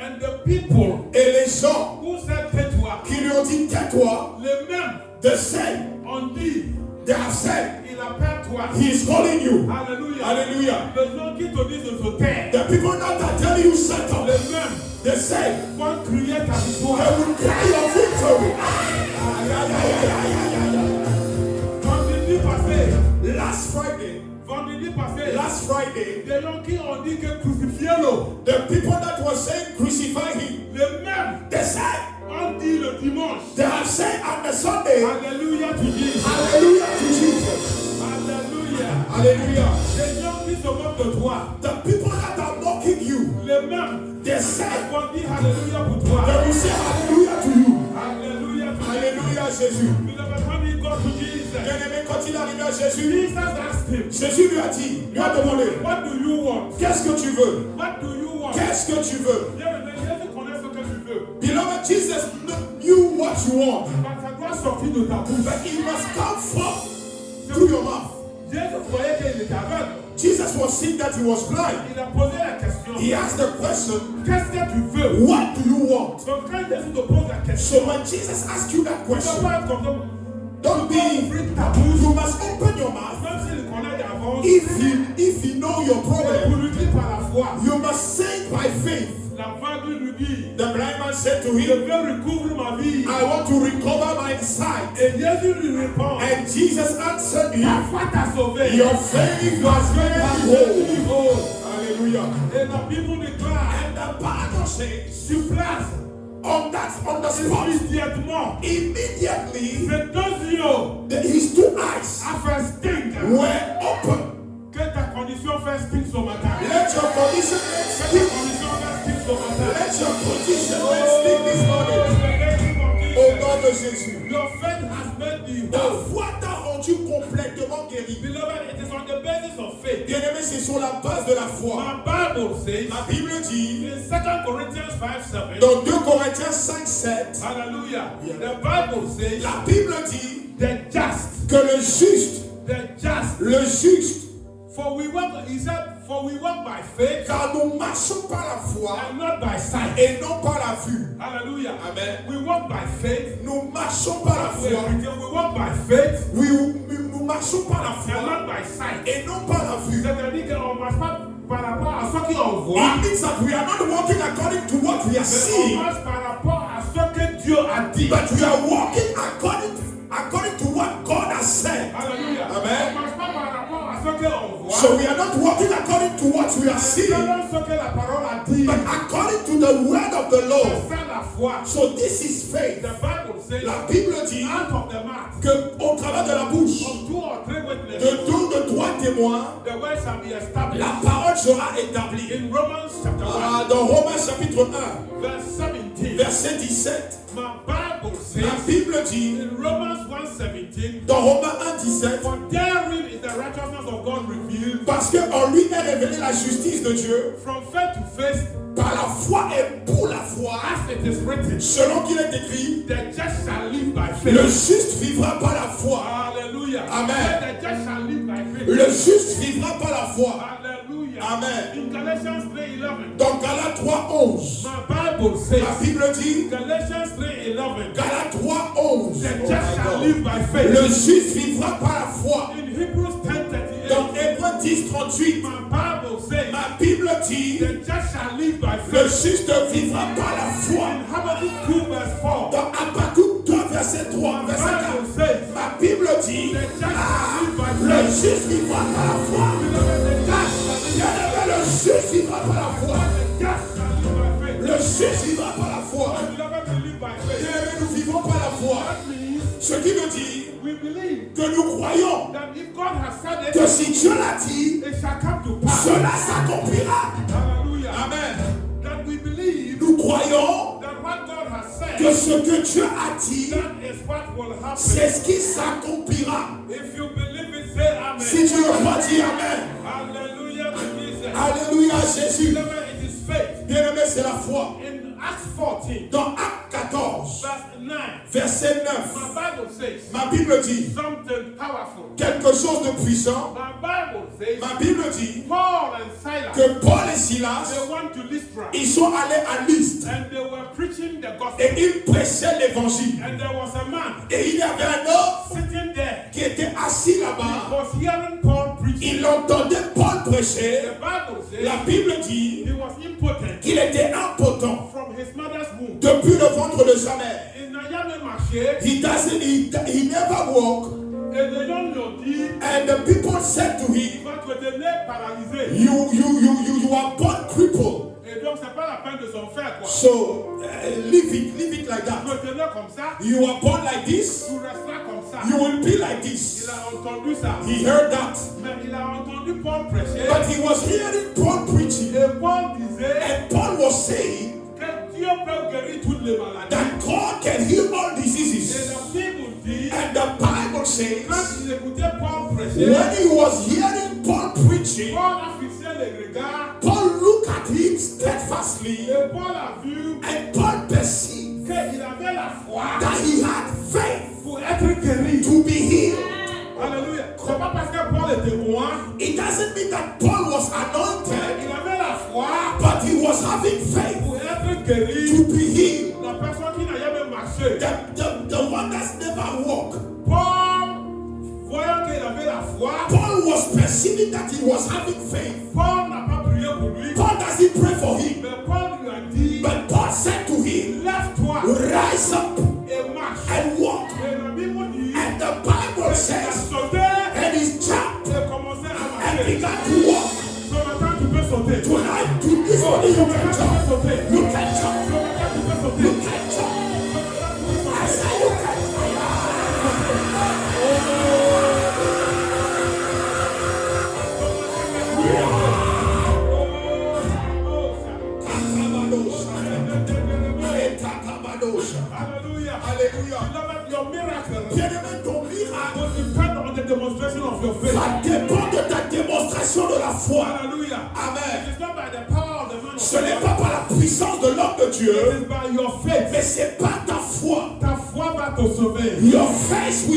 Speaker 2: And the people
Speaker 1: Et les gens
Speaker 2: who said tais-toi,
Speaker 1: qui lui ont dit tais-toi,
Speaker 2: les mêmes
Speaker 1: they say,
Speaker 2: ont dit,
Speaker 1: they have said,
Speaker 2: il appelle toi.
Speaker 1: he is calling you.
Speaker 2: Alléluia.
Speaker 1: Hallelujah.
Speaker 2: Les gens qui te disent de se taire,
Speaker 1: The people now that tell you shut up,
Speaker 2: les mêmes
Speaker 1: they say,
Speaker 2: vont crier ta victoire.
Speaker 1: I will cry your victory. Ay, ay, ay, ay, ay, ay, ay.
Speaker 2: Vendredi passé,
Speaker 1: Last Friday,
Speaker 2: vendredi passé,
Speaker 1: last Friday,
Speaker 2: des gens qui ont dit que crucifiez-le.
Speaker 1: the people that were saying crucify him,
Speaker 2: Les mêmes
Speaker 1: they said,
Speaker 2: ont dit le dimanche,
Speaker 1: they have said on the Sunday,
Speaker 2: Alléluia, tu dis.
Speaker 1: hallelujah to Jesus.
Speaker 2: Alléluia.
Speaker 1: Hallelujah.
Speaker 2: Les gens qui se moquent de toi,
Speaker 1: The people that are mocking you,
Speaker 2: les mêmes
Speaker 1: they said,
Speaker 2: vont dire Alléluia pour toi.
Speaker 1: they will say hallelujah to you.
Speaker 2: Alléluia, tu dis.
Speaker 1: Alléluia Jésus.
Speaker 2: Beloved, when we go to Jesus,
Speaker 1: Bien-aimé, quand il est arrivé à Jésus,
Speaker 2: Jesus asked him,
Speaker 1: Jésus lui a dit, lui a demandé,
Speaker 2: what do you want?
Speaker 1: qu'est-ce que tu veux?
Speaker 2: What do you want?
Speaker 1: Qu'est-ce que tu veux?
Speaker 2: Bien-aimé, Jésus connaît ce que tu veux.
Speaker 1: Beloved, Jesus knew what you want,
Speaker 2: Mais ça doit sortir de ta bouche.
Speaker 1: but it must come from through your mouth.
Speaker 2: Jésus voyait qu'il était aveugle.
Speaker 1: Jesus was seeing that he was blind.
Speaker 2: Il a posé la question.
Speaker 1: He asked the question,
Speaker 2: Qu'est-ce que tu veux?
Speaker 1: what do you want?
Speaker 2: Donc quand Jésus te pose la question,
Speaker 1: So when Jesus asks you that
Speaker 2: tu ne
Speaker 1: question,
Speaker 2: peux pas être comme ça.
Speaker 1: don't
Speaker 2: Tu dois
Speaker 1: be,
Speaker 2: ouvrir ta bouche.
Speaker 1: you must open your mouth.
Speaker 2: Même s'il connaît d'avance,
Speaker 1: If he know your
Speaker 2: pour
Speaker 1: problem,
Speaker 2: lui dire par la foi.
Speaker 1: you must say it by faith.
Speaker 2: L'aveugle lui dit,
Speaker 1: The blind man said to
Speaker 2: je
Speaker 1: him,
Speaker 2: veux recouvrir ma vie.
Speaker 1: I want to recover my sight.
Speaker 2: Et Jésus lui répond,
Speaker 1: And Jesus answered
Speaker 2: ta
Speaker 1: him,
Speaker 2: foi t'a sauvé.
Speaker 1: your faith has made you whole. Hallelujah.
Speaker 2: Et la Bible déclare,
Speaker 1: And the Bible says,
Speaker 2: sur place,
Speaker 1: on the spot,
Speaker 2: immédiatement,
Speaker 1: immediately,
Speaker 2: ses deux yeux
Speaker 1: his two eyes
Speaker 2: a fait stink.
Speaker 1: were open.
Speaker 2: Que ta condition fait stink ce matin.
Speaker 1: Let your condition
Speaker 2: Que ta
Speaker 1: stink.
Speaker 2: condition fait stink ce matin.
Speaker 1: Let your condition stink this morning. Au nom de Jésus.
Speaker 2: Your faith has made thee
Speaker 1: Ta
Speaker 2: whole.
Speaker 1: foi t'a rendu complètement guéri.
Speaker 2: Beloved, it is on the basis of faith.
Speaker 1: Bien-aimé, c'est sur la base de la foi.
Speaker 2: My Bible says
Speaker 1: La Bible dit,
Speaker 2: in 2 Corinthians 5:7,
Speaker 1: dans 2 Corinthiens 5, 7,
Speaker 2: hallelujah,
Speaker 1: Yeah.
Speaker 2: the Bible says
Speaker 1: la Bible dit
Speaker 2: the just,
Speaker 1: que le juste,
Speaker 2: the just, for we walk, he said, for we walk by faith
Speaker 1: car nous marchons par la foi
Speaker 2: and not by sight.
Speaker 1: et non par la vue.
Speaker 2: Hallelujah.
Speaker 1: Amen.
Speaker 2: We walk by faith.
Speaker 1: Nous marchons par la foi.
Speaker 2: We walk by faith
Speaker 1: Nous marchons par la
Speaker 2: and
Speaker 1: foi
Speaker 2: not by sight.
Speaker 1: et non par la vue.
Speaker 2: C'est-à-dire qu'on ne marche pas par rapport à ce qu'on voit,
Speaker 1: It means that we are not walking according to what we are
Speaker 2: mais on
Speaker 1: seeing,
Speaker 2: marche par rapport à ce que Dieu a dit.
Speaker 1: but we are walking according to what God has said.
Speaker 2: Alléluia.
Speaker 1: Amen.
Speaker 2: On ne marche pas par rapport à ce qu'on voit,
Speaker 1: So we are not walking according to what we are
Speaker 2: mais
Speaker 1: seeing,
Speaker 2: selon ce que la parole a dit.
Speaker 1: but according to the word of the Lord.
Speaker 2: C'est ça la foi.
Speaker 1: So this is faith.
Speaker 2: The Bible says,
Speaker 1: La Bible dit
Speaker 2: out of the mouth
Speaker 1: que au travers de la bouche
Speaker 2: of 2 or 3
Speaker 1: de
Speaker 2: witnesses,
Speaker 1: 2 de 3 témoins,
Speaker 2: the word shall be established.
Speaker 1: la parole sera établie.
Speaker 2: In Romans chapter 1,
Speaker 1: Dans Romains chapitre 1,
Speaker 2: verse 17,
Speaker 1: verset 17,
Speaker 2: my Bible
Speaker 1: la
Speaker 2: says,
Speaker 1: Bible dit,
Speaker 2: in Romans 1:17,
Speaker 1: dans Romains 1, 17,
Speaker 2: for therein is the righteousness of God revealed
Speaker 1: parce qu'en lui est révélée la justice de Dieu,
Speaker 2: from faith to faith,
Speaker 1: par la foi et pour la foi,
Speaker 2: as it is written,
Speaker 1: selon qu'il est écrit,
Speaker 2: the just shall live by
Speaker 1: le
Speaker 2: faith.
Speaker 1: juste vivra par la foi.
Speaker 2: Hallelujah.
Speaker 1: Amen.
Speaker 2: The just shall live by faith.
Speaker 1: Le juste vivra par la foi.
Speaker 2: Hallelujah.
Speaker 1: Amen.
Speaker 2: In Galatians 3:11,
Speaker 1: Dans Galates 3, 11,
Speaker 2: my Bible
Speaker 1: la
Speaker 2: says,
Speaker 1: Bible dit,
Speaker 2: Galatians 3:11,
Speaker 1: Galates 3, 11,
Speaker 2: the just shall live by faith.
Speaker 1: le juste vivra par la foi.
Speaker 2: In Hebrews 10:38,
Speaker 1: Dans Hébreux 10, 38,
Speaker 2: my Bible says,
Speaker 1: la Bible dit,
Speaker 2: the just shall live by
Speaker 1: le
Speaker 2: faith.
Speaker 1: juste vivra par la foi.
Speaker 2: In Habakkuk 2 verse 4,
Speaker 1: Dans Habakkuk 2, verset 3,
Speaker 2: my
Speaker 1: verset 4,
Speaker 2: Bible says,
Speaker 1: la Bible dit,
Speaker 2: the just shall live by
Speaker 1: le
Speaker 2: faith.
Speaker 1: juste vivra par la foi.
Speaker 2: Beloved, the just shall live
Speaker 1: Bien-aimé, le juste vivra par la foi.
Speaker 2: the just shall live by faith.
Speaker 1: Le juste vivra par la foi.
Speaker 2: Beloved, we live by faith.
Speaker 1: Bien-aimé, nous vivons par la foi.
Speaker 2: That means
Speaker 1: Ce qui veut dire
Speaker 2: we believe
Speaker 1: que nous croyons
Speaker 2: that if God has said
Speaker 1: que
Speaker 2: it,
Speaker 1: si Dieu l'a dit,
Speaker 2: it shall come to pass.
Speaker 1: cela s'accomplira.
Speaker 2: Hallelujah.
Speaker 1: Amen.
Speaker 2: That we believe
Speaker 1: Nous croyons
Speaker 2: that what God has said,
Speaker 1: que ce que Dieu a dit,
Speaker 2: that is what will happen.
Speaker 1: c'est ce qui s'accomplira.
Speaker 2: If you believe it, say amen.
Speaker 1: Si tu le crois, dis Amen.
Speaker 2: Hallelujah to Jesus.
Speaker 1: Alléluia Jésus.
Speaker 2: Beloved, it is faith.
Speaker 1: Bien-aimé, c'est la foi.
Speaker 2: In Acts 14,
Speaker 1: Dans Acte 14,
Speaker 2: verse 9,
Speaker 1: verset 9,
Speaker 2: my Bible says
Speaker 1: ma Bible dit
Speaker 2: something powerful.
Speaker 1: quelque chose de puissant.
Speaker 2: My Bible says
Speaker 1: Ma Bible dit
Speaker 2: Paul and Silas,
Speaker 1: que Paul et Silas,
Speaker 2: they went to Lystra
Speaker 1: ils sont allés à Lystre
Speaker 2: and they were preaching the gospel.
Speaker 1: et ils prêchaient l'évangile.
Speaker 2: And there was a man
Speaker 1: Et il y avait un homme
Speaker 2: sitting there.
Speaker 1: qui était assis là-bas.
Speaker 2: He was hearing Paul preaching.
Speaker 1: Il entendait Paul prêcher.
Speaker 2: The Bible says
Speaker 1: La Bible dit
Speaker 2: he was impotent
Speaker 1: qu'il était impotent
Speaker 2: from his mother's womb.
Speaker 1: depuis le ventre de sa mère.
Speaker 2: Il n'a jamais marché
Speaker 1: He never walked. And the people said to him, you are born crippled. So leave it like that. You are born like this, you will be like this. He heard that. But he was hearing Paul preaching. And Paul was saying that God can heal all diseases. And the Bible says when he was hearing Paul preaching, Paul looked at him steadfastly, and Paul perceived that he had faith to be healed.
Speaker 2: Hallelujah.
Speaker 1: It doesn't mean that Paul was anointed, but he was having faith to be healed. The one that's never walked. Paul was perceiving that he was having faith. Paul doesn't pray for him. But Paul said to him, rise up and walk. And the Bible says, and he jumped and began to walk. Tonight, to this morning, you can jump. You can jump. You can jump. I say you can.
Speaker 2: Hallelujah.
Speaker 1: Hallelujah.
Speaker 2: Beloved, your miracle
Speaker 1: Bien-aimé, ton miracle
Speaker 2: will depend on the demonstration of your faith.
Speaker 1: va dépendre de ta démonstration de la foi.
Speaker 2: Hallelujah.
Speaker 1: Amen.
Speaker 2: It's not by the power of the man of
Speaker 1: Ce n'est
Speaker 2: God.
Speaker 1: pas par la puissance de l'homme de Dieu,
Speaker 2: It is by your faith.
Speaker 1: mais c'est par ta foi.
Speaker 2: Ta foi va te sauver.
Speaker 1: Your faith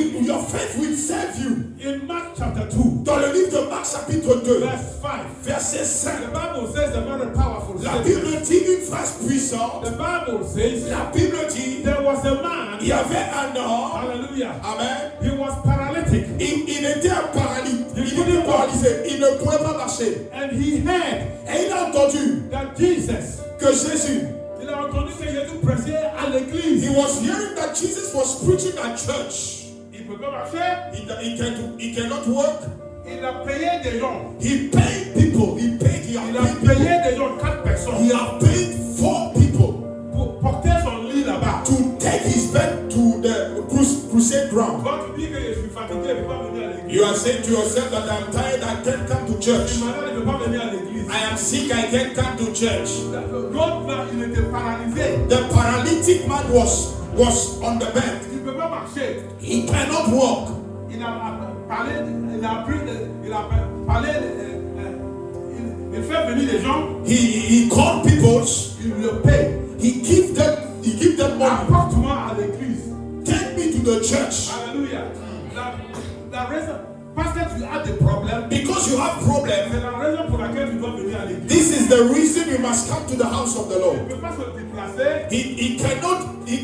Speaker 1: will save you.
Speaker 2: In Mark chapter 2,
Speaker 1: Dans le livre de Marc chapitre 2,
Speaker 2: verse 5,
Speaker 1: verset 5,
Speaker 2: the Bible says a very powerful
Speaker 1: la
Speaker 2: statement.
Speaker 1: Bible dit une phrase puissante.
Speaker 2: The Bible says
Speaker 1: La Bible dit,
Speaker 2: there was a man.
Speaker 1: il y avait un homme,
Speaker 2: Hallelujah.
Speaker 1: amen,
Speaker 2: He was paralytic.
Speaker 1: il était paralysé, il ne pouvait pas marcher.
Speaker 2: And he heard
Speaker 1: Et il a entendu
Speaker 2: that Jesus,
Speaker 1: que Jésus,
Speaker 2: il a entendu que Jésus prêchait à l'église.
Speaker 1: he was hearing that Jesus was preaching at church.
Speaker 2: Il peut pas marcher.
Speaker 1: He cannot work.
Speaker 2: Il a payé des gens.
Speaker 1: He paid people. He
Speaker 2: Il a payé des gens, 4 personnes,
Speaker 1: He have paid 4 people
Speaker 2: pour porter son lit là-bas.
Speaker 1: to take his bed to the crusade ground.
Speaker 2: Quand tu dis que je suis fatigué, je ne peux pas venir à l'église.
Speaker 1: You are saying to yourself that I'm tired, I can't come to
Speaker 2: Je
Speaker 1: church.
Speaker 2: suis malade, je ne peux pas venir à l'église.
Speaker 1: I am sick, I can't come to church.
Speaker 2: L'autre là, il était paralysé.
Speaker 1: The paralytic man was on the bed.
Speaker 2: Il ne peut pas marcher.
Speaker 1: He cannot walk.
Speaker 2: Il a parlé, il fait venir des gens,
Speaker 1: He called people.
Speaker 2: il le paye.
Speaker 1: He give them money.
Speaker 2: Apporte-moi à l'église.
Speaker 1: Take me to the church.
Speaker 2: Alléluia. La raison, parce que tu as des problèmes,
Speaker 1: Because you have problems.
Speaker 2: c'est la raison pour laquelle tu dois venir à l'église.
Speaker 1: This is the reason you must come to the house of the
Speaker 2: Il
Speaker 1: Lord.
Speaker 2: ne peut pas se déplacer.
Speaker 1: He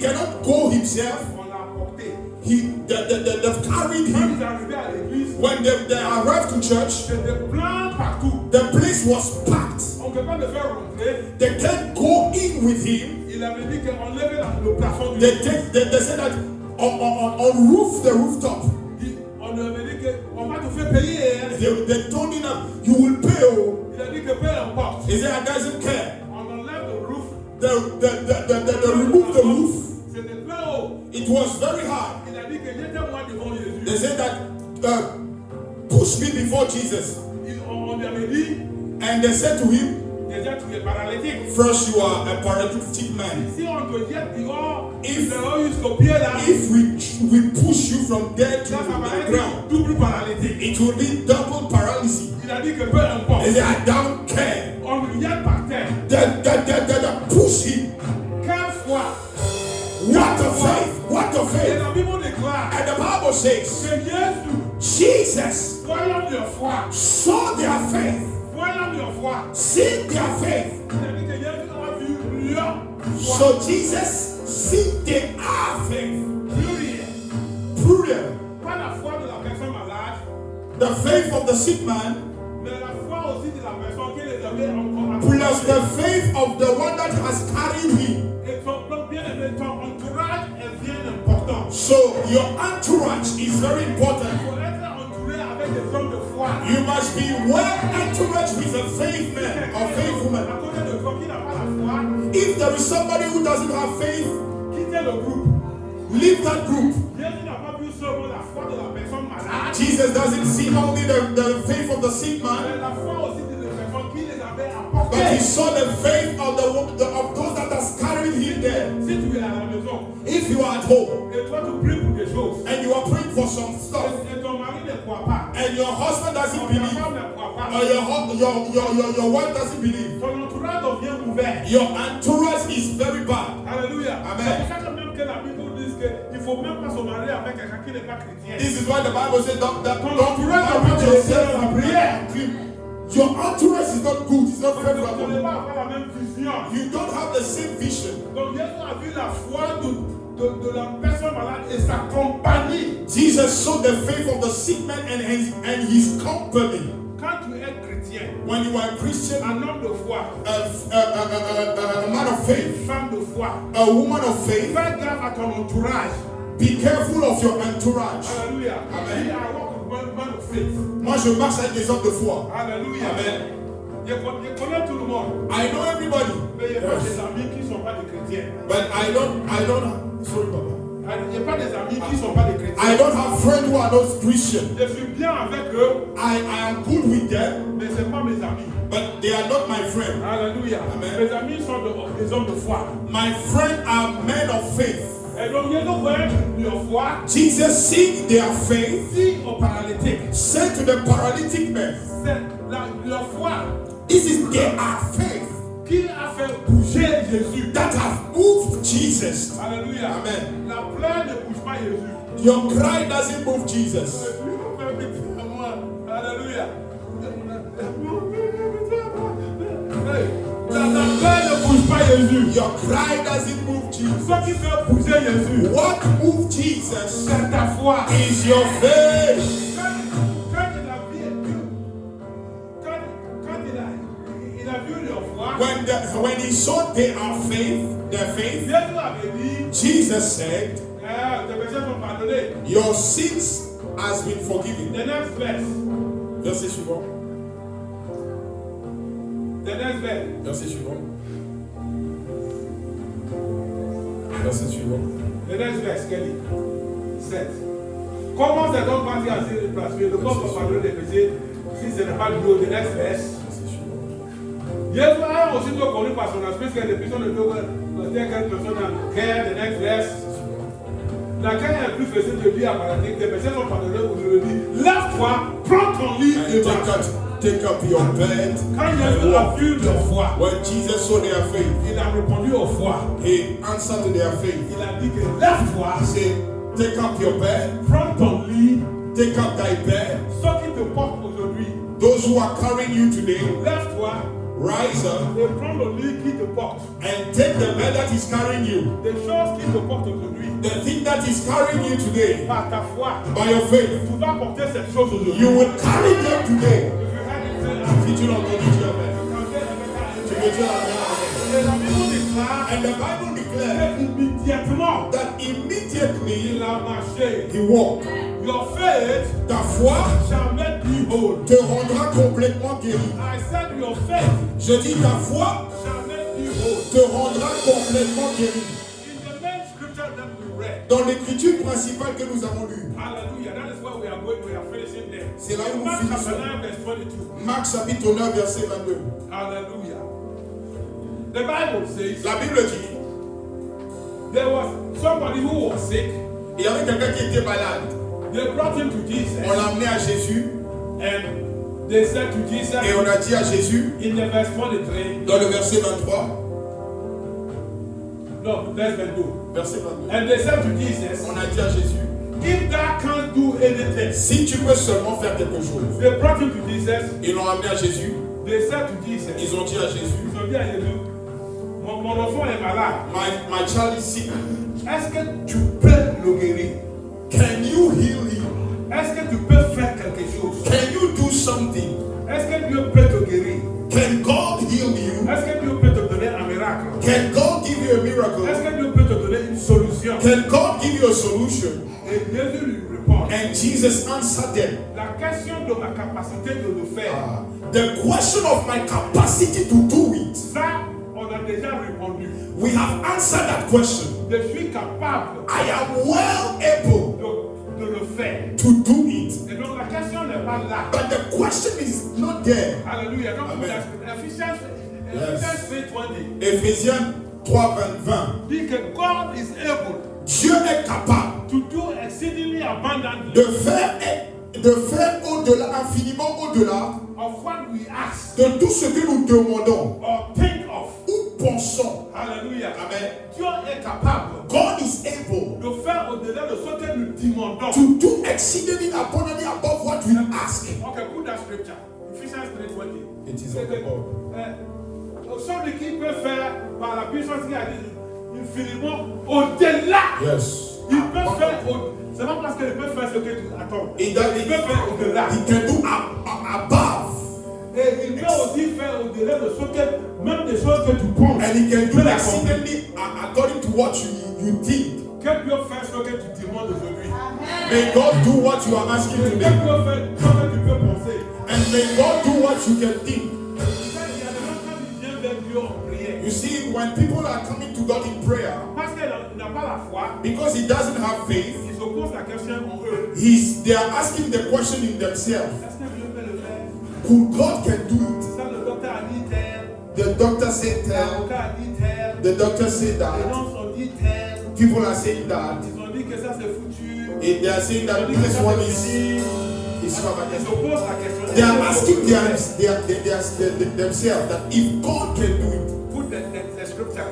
Speaker 1: cannot go himself.
Speaker 2: On l'a apporté.
Speaker 1: They've carried
Speaker 2: Quand
Speaker 1: him.
Speaker 2: il est arrivé à l'église,
Speaker 1: When they arrived to church,
Speaker 2: c'était plein partout.
Speaker 1: the place was packed.
Speaker 2: On ne peut pas le faire rentrer.
Speaker 1: They can't go in with him.
Speaker 2: Il avait dit qu'on levait le plafond du
Speaker 1: They said that on the rooftop.
Speaker 2: On lui avait dit qu'on va te faire payer.
Speaker 1: They told him that you will pay. Oh.
Speaker 2: Il a dit que peu importe.
Speaker 1: He said, I doesn't care.
Speaker 2: On enlève le roof.
Speaker 1: They removed the roof.
Speaker 2: C'était très haut.
Speaker 1: It was very hard.
Speaker 2: Il a dit que j'étais moi devant Jésus.
Speaker 1: They said that push me before Jesus.
Speaker 2: On lui avait dit,
Speaker 1: And they said to him,
Speaker 2: déjà tu es paralytique.
Speaker 1: first you are a paralytic man.
Speaker 2: Si on te jette dehors,
Speaker 1: If-
Speaker 2: jusqu'au pied là,
Speaker 1: If we push you from there to
Speaker 2: ça va
Speaker 1: the
Speaker 2: être
Speaker 1: ground,
Speaker 2: double paralytique.
Speaker 1: it will be double paralysis.
Speaker 2: Il a dit que peu importe.
Speaker 1: They said, I don't care.
Speaker 2: On lui jette par terre.
Speaker 1: They push him.
Speaker 2: Quelle foi.
Speaker 1: What a faith! What a
Speaker 2: Et
Speaker 1: faith!
Speaker 2: la Bible déclare
Speaker 1: And the Bible says,
Speaker 2: que Jésus,
Speaker 1: Jesus
Speaker 2: voyons leur foi.
Speaker 1: saw their faith,
Speaker 2: Voyons leur foi.
Speaker 1: seen their faith.
Speaker 2: Il a dit que Jésus a vu leur foi.
Speaker 1: So Jesus see their faith.
Speaker 2: Plus rien.
Speaker 1: Prudent.
Speaker 2: Pas la foi de la personne malade,
Speaker 1: The faith of the sick man,
Speaker 2: mais la foi aussi de la personne qui les avait encore
Speaker 1: plus the faith of the one that has carried him.
Speaker 2: Et ton bien aimé, ton entourage est bien important.
Speaker 1: So your entourage is very important. You must be well entouraged with a faith man or faith woman. If there is somebody who doesn't have faith, leave that group. Jesus doesn't see only the faith of the sick man, but he saw the faith of those that are carrying him there. If you are at home and you are praying for some stuff, and your husband doesn't believe, or your wife doesn't believe, your entourage is very bad.
Speaker 2: Hallelujah.
Speaker 1: Amen. This is why the Bible says don't put yourself in prayer. Your entourage is not good, it's not favorable. You don't have the same vision. Jesus saw the faith of the sick man and his company. When you are a Christian, a man of faith, a woman of faith, be careful of your entourage. Amen. Moi je marche avec des hommes de foi.
Speaker 2: Alléluia.
Speaker 1: Amen.
Speaker 2: Je connais tout le monde.
Speaker 1: I know everybody.
Speaker 2: Mais il n'y a pas des amis qui ne sont pas des chrétiens.
Speaker 1: But I don't sorry Papa.
Speaker 2: Il n'y a pas des amis qui ne sont pas des chrétiens.
Speaker 1: I don't have friends who are not Christian.
Speaker 2: Je suis bien avec eux.
Speaker 1: I am good with them.
Speaker 2: Mais ce n'est pas mes amis.
Speaker 1: But they are not my friends.
Speaker 2: Alléluia.
Speaker 1: Amen.
Speaker 2: Mes amis sont des hommes de foi.
Speaker 1: My friends are men of faith.
Speaker 2: Et donc, il y a leur foi.
Speaker 1: Jesus, seeing their faith,
Speaker 2: dit aux paralytiques,
Speaker 1: said to the paralytic man,
Speaker 2: leur foi,
Speaker 1: this is their faith
Speaker 2: qui a fait bouger Jésus.
Speaker 1: that have moved Jesus.
Speaker 2: Alléluia.
Speaker 1: Amen.
Speaker 2: La plaie ne bouge pas Jésus.
Speaker 1: Your cry doesn't move Jesus.
Speaker 2: Alléluia. La plaie ne bouge pas Jésus.
Speaker 1: Your cry doesn't move Jesus.
Speaker 2: Ce qui fait bouger Jésus,
Speaker 1: What moved Jesus
Speaker 2: c'est ta foi.
Speaker 1: is your faith.
Speaker 2: Quand il a vu, quand il a vu leur foi,
Speaker 1: When he saw their faith,
Speaker 2: Jésus avait dit,
Speaker 1: Jesus said,
Speaker 2: tes péchés sont pardonnés.
Speaker 1: your sins has been forgiven.
Speaker 2: The next verse.
Speaker 1: Verset suivant.
Speaker 2: The next verse.
Speaker 1: Verset suivant. Verset suivant.
Speaker 2: The next verse, Kelly. 7. Comment c'est donc parti à cette place? Le corps peut pardonner les péchés si ce n'est pas du haut. The next verse. Jésus a aussi connu par son esprit que les personnes ne doivent dire qu'une personne a cœur. The next verse. La cœur est plus facile de dire à paralytique. Les péchés sont pardonnés aujourd'hui. Lève-toi, prends ton lit et marche.
Speaker 1: Take up your bed.
Speaker 2: Quand Jésus a vu leur foi,
Speaker 1: When Jesus saw their faith,
Speaker 2: il a répondu aux foi.
Speaker 1: he answered to their faith.
Speaker 2: Il a dit que lève-toi,
Speaker 1: He said, take up your bed,
Speaker 2: prends ton lit.
Speaker 1: take up thy bed.
Speaker 2: Ceux qui te portent aujourd'hui,
Speaker 1: Those who are carrying you today,
Speaker 2: lève-toi
Speaker 1: rise up
Speaker 2: et prends le lit qui te porte.
Speaker 1: and take the bed that is carrying you.
Speaker 2: Des choses qui te portent aujourd'hui,
Speaker 1: The thing that is carrying you today,
Speaker 2: par ta foi,
Speaker 1: by your faith,
Speaker 2: tu vas porter cette chose aujourd'hui.
Speaker 1: you will carry them today.
Speaker 2: Si tu l'entends,
Speaker 1: Tu veux dire amen.
Speaker 2: les amis nous déclarent
Speaker 1: And the Bible declares
Speaker 2: immédiatement
Speaker 1: that immediately
Speaker 2: il a marché.
Speaker 1: he walked.
Speaker 2: Your faith
Speaker 1: Ta foi
Speaker 2: shall make thee whole.
Speaker 1: te rendra complètement guéri.
Speaker 2: I said your faith
Speaker 1: Je dis ta foi
Speaker 2: shall make thee whole.
Speaker 1: te rendra complètement guéri.
Speaker 2: In the main scripture that we read,
Speaker 1: Dans l'écriture principale que nous avons lue,
Speaker 2: hallelujah, that is where we are going, we are finishing there.
Speaker 1: c'est là où nous
Speaker 2: Mark chapter
Speaker 1: finissons.
Speaker 2: 9 verse 22.
Speaker 1: Marc chapitre 9 verset 22.
Speaker 2: Hallelujah. The Bible says
Speaker 1: La Bible dit,
Speaker 2: there was somebody who was sick.
Speaker 1: il y avait quelqu'un qui était malade.
Speaker 2: They brought him to Jesus.
Speaker 1: On l'a amené à Jésus
Speaker 2: And they said to Jesus
Speaker 1: et on a dit à Jésus,
Speaker 2: in the verse 23,
Speaker 1: dans le verset 23,
Speaker 2: no, verse 22.
Speaker 1: verset 22,
Speaker 2: And they said to Jesus,
Speaker 1: on a dit à Jésus,
Speaker 2: if thou can't do anything,
Speaker 1: si tu peux seulement faire quelque chose.
Speaker 2: they brought him to Jesus.
Speaker 1: Ils l'ont amené à Jésus,
Speaker 2: They said to Jesus,
Speaker 1: ils ont dit à Jésus,
Speaker 2: ils ont dit à Jésus, mon enfant est malade.
Speaker 1: my child is sick.
Speaker 2: Est-ce que tu peux le guérir?
Speaker 1: Can you heal him?
Speaker 2: Est-ce que tu peux faire quelque chose?
Speaker 1: Can you do something?
Speaker 2: Est-ce que Dieu peut te guérir?
Speaker 1: Can God heal you?
Speaker 2: Est-ce que Dieu peut te donner un miracle?
Speaker 1: Can God give you a miracle?
Speaker 2: Est-ce que Dieu peut te donner une solution?
Speaker 1: Can God give you a solution?
Speaker 2: Et Jésus lui répond,
Speaker 1: And Jesus answered them.
Speaker 2: La question de ma capacité de le faire.
Speaker 1: The question of my capacity to do it.
Speaker 2: Ça, on a déjà répondu.
Speaker 1: We have answered that question.
Speaker 2: Je suis capable.
Speaker 1: I am well able
Speaker 2: de le faire.
Speaker 1: to do it.
Speaker 2: Et donc la question n'est pas là.
Speaker 1: But the question is not there.
Speaker 2: Alléluia. Donc Ephésiens 3:20.
Speaker 1: Éphésiens 3:20
Speaker 2: dit que God is able.
Speaker 1: Dieu est capable
Speaker 2: to do exceedingly abundantly.
Speaker 1: de faire au-delà, infiniment au-delà
Speaker 2: of what we ask.
Speaker 1: de tout ce que nous demandons
Speaker 2: Or think of.
Speaker 1: ou pensons.
Speaker 2: Alléluia.
Speaker 1: Amen.
Speaker 2: Dieu est capable.
Speaker 1: God is able
Speaker 2: de faire au-delà de ce que nous demandons.
Speaker 1: To do exceedingly abundantly above what we ask.
Speaker 2: Okay, put that scripture. Ephesians 3:20.
Speaker 1: It is on the board.
Speaker 2: Celui qui peut faire par la puissance qui a dit infiniment au-delà.
Speaker 1: Yes.
Speaker 2: Il peut faire c'est pas parce qu'il peut faire ce que tu attends. Il peut faire au-delà.
Speaker 1: He can do above.
Speaker 2: Et il peut aussi faire au-delà de ce que même des choses que tu penses.
Speaker 1: And he can do exceedingly according to what you think.
Speaker 2: Que Dieu fasse ce que tu demandes aujourd'hui.
Speaker 1: May God do what you are asking today.
Speaker 2: Que Dieu fasse ce que tu peux penser.
Speaker 1: And may God do what you can think. You see, when people are coming to God in prayer, because he doesn't have faith, they are asking the question in themselves. Who God can do it? The doctor said that. The doctor said that. People are saying that. They are saying that this one is. They are asking themselves that if God can do it.
Speaker 2: Put the scripture,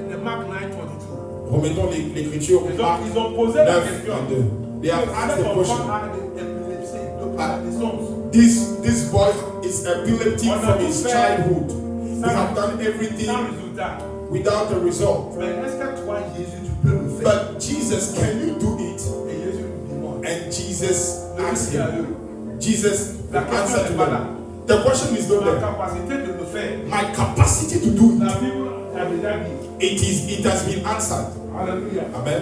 Speaker 2: the Mark 9:22.
Speaker 1: Remettons l'écriture.
Speaker 2: Ils ont posé la question.
Speaker 1: They have asked the question. This boy is epileptic from his childhood. We have done everything without a result. But Jesus, can you do it? And Jesus asked him. Jesus answered to them. The question is not there. My capacity to do it. It has been answered.
Speaker 2: Hallelujah.
Speaker 1: Amen.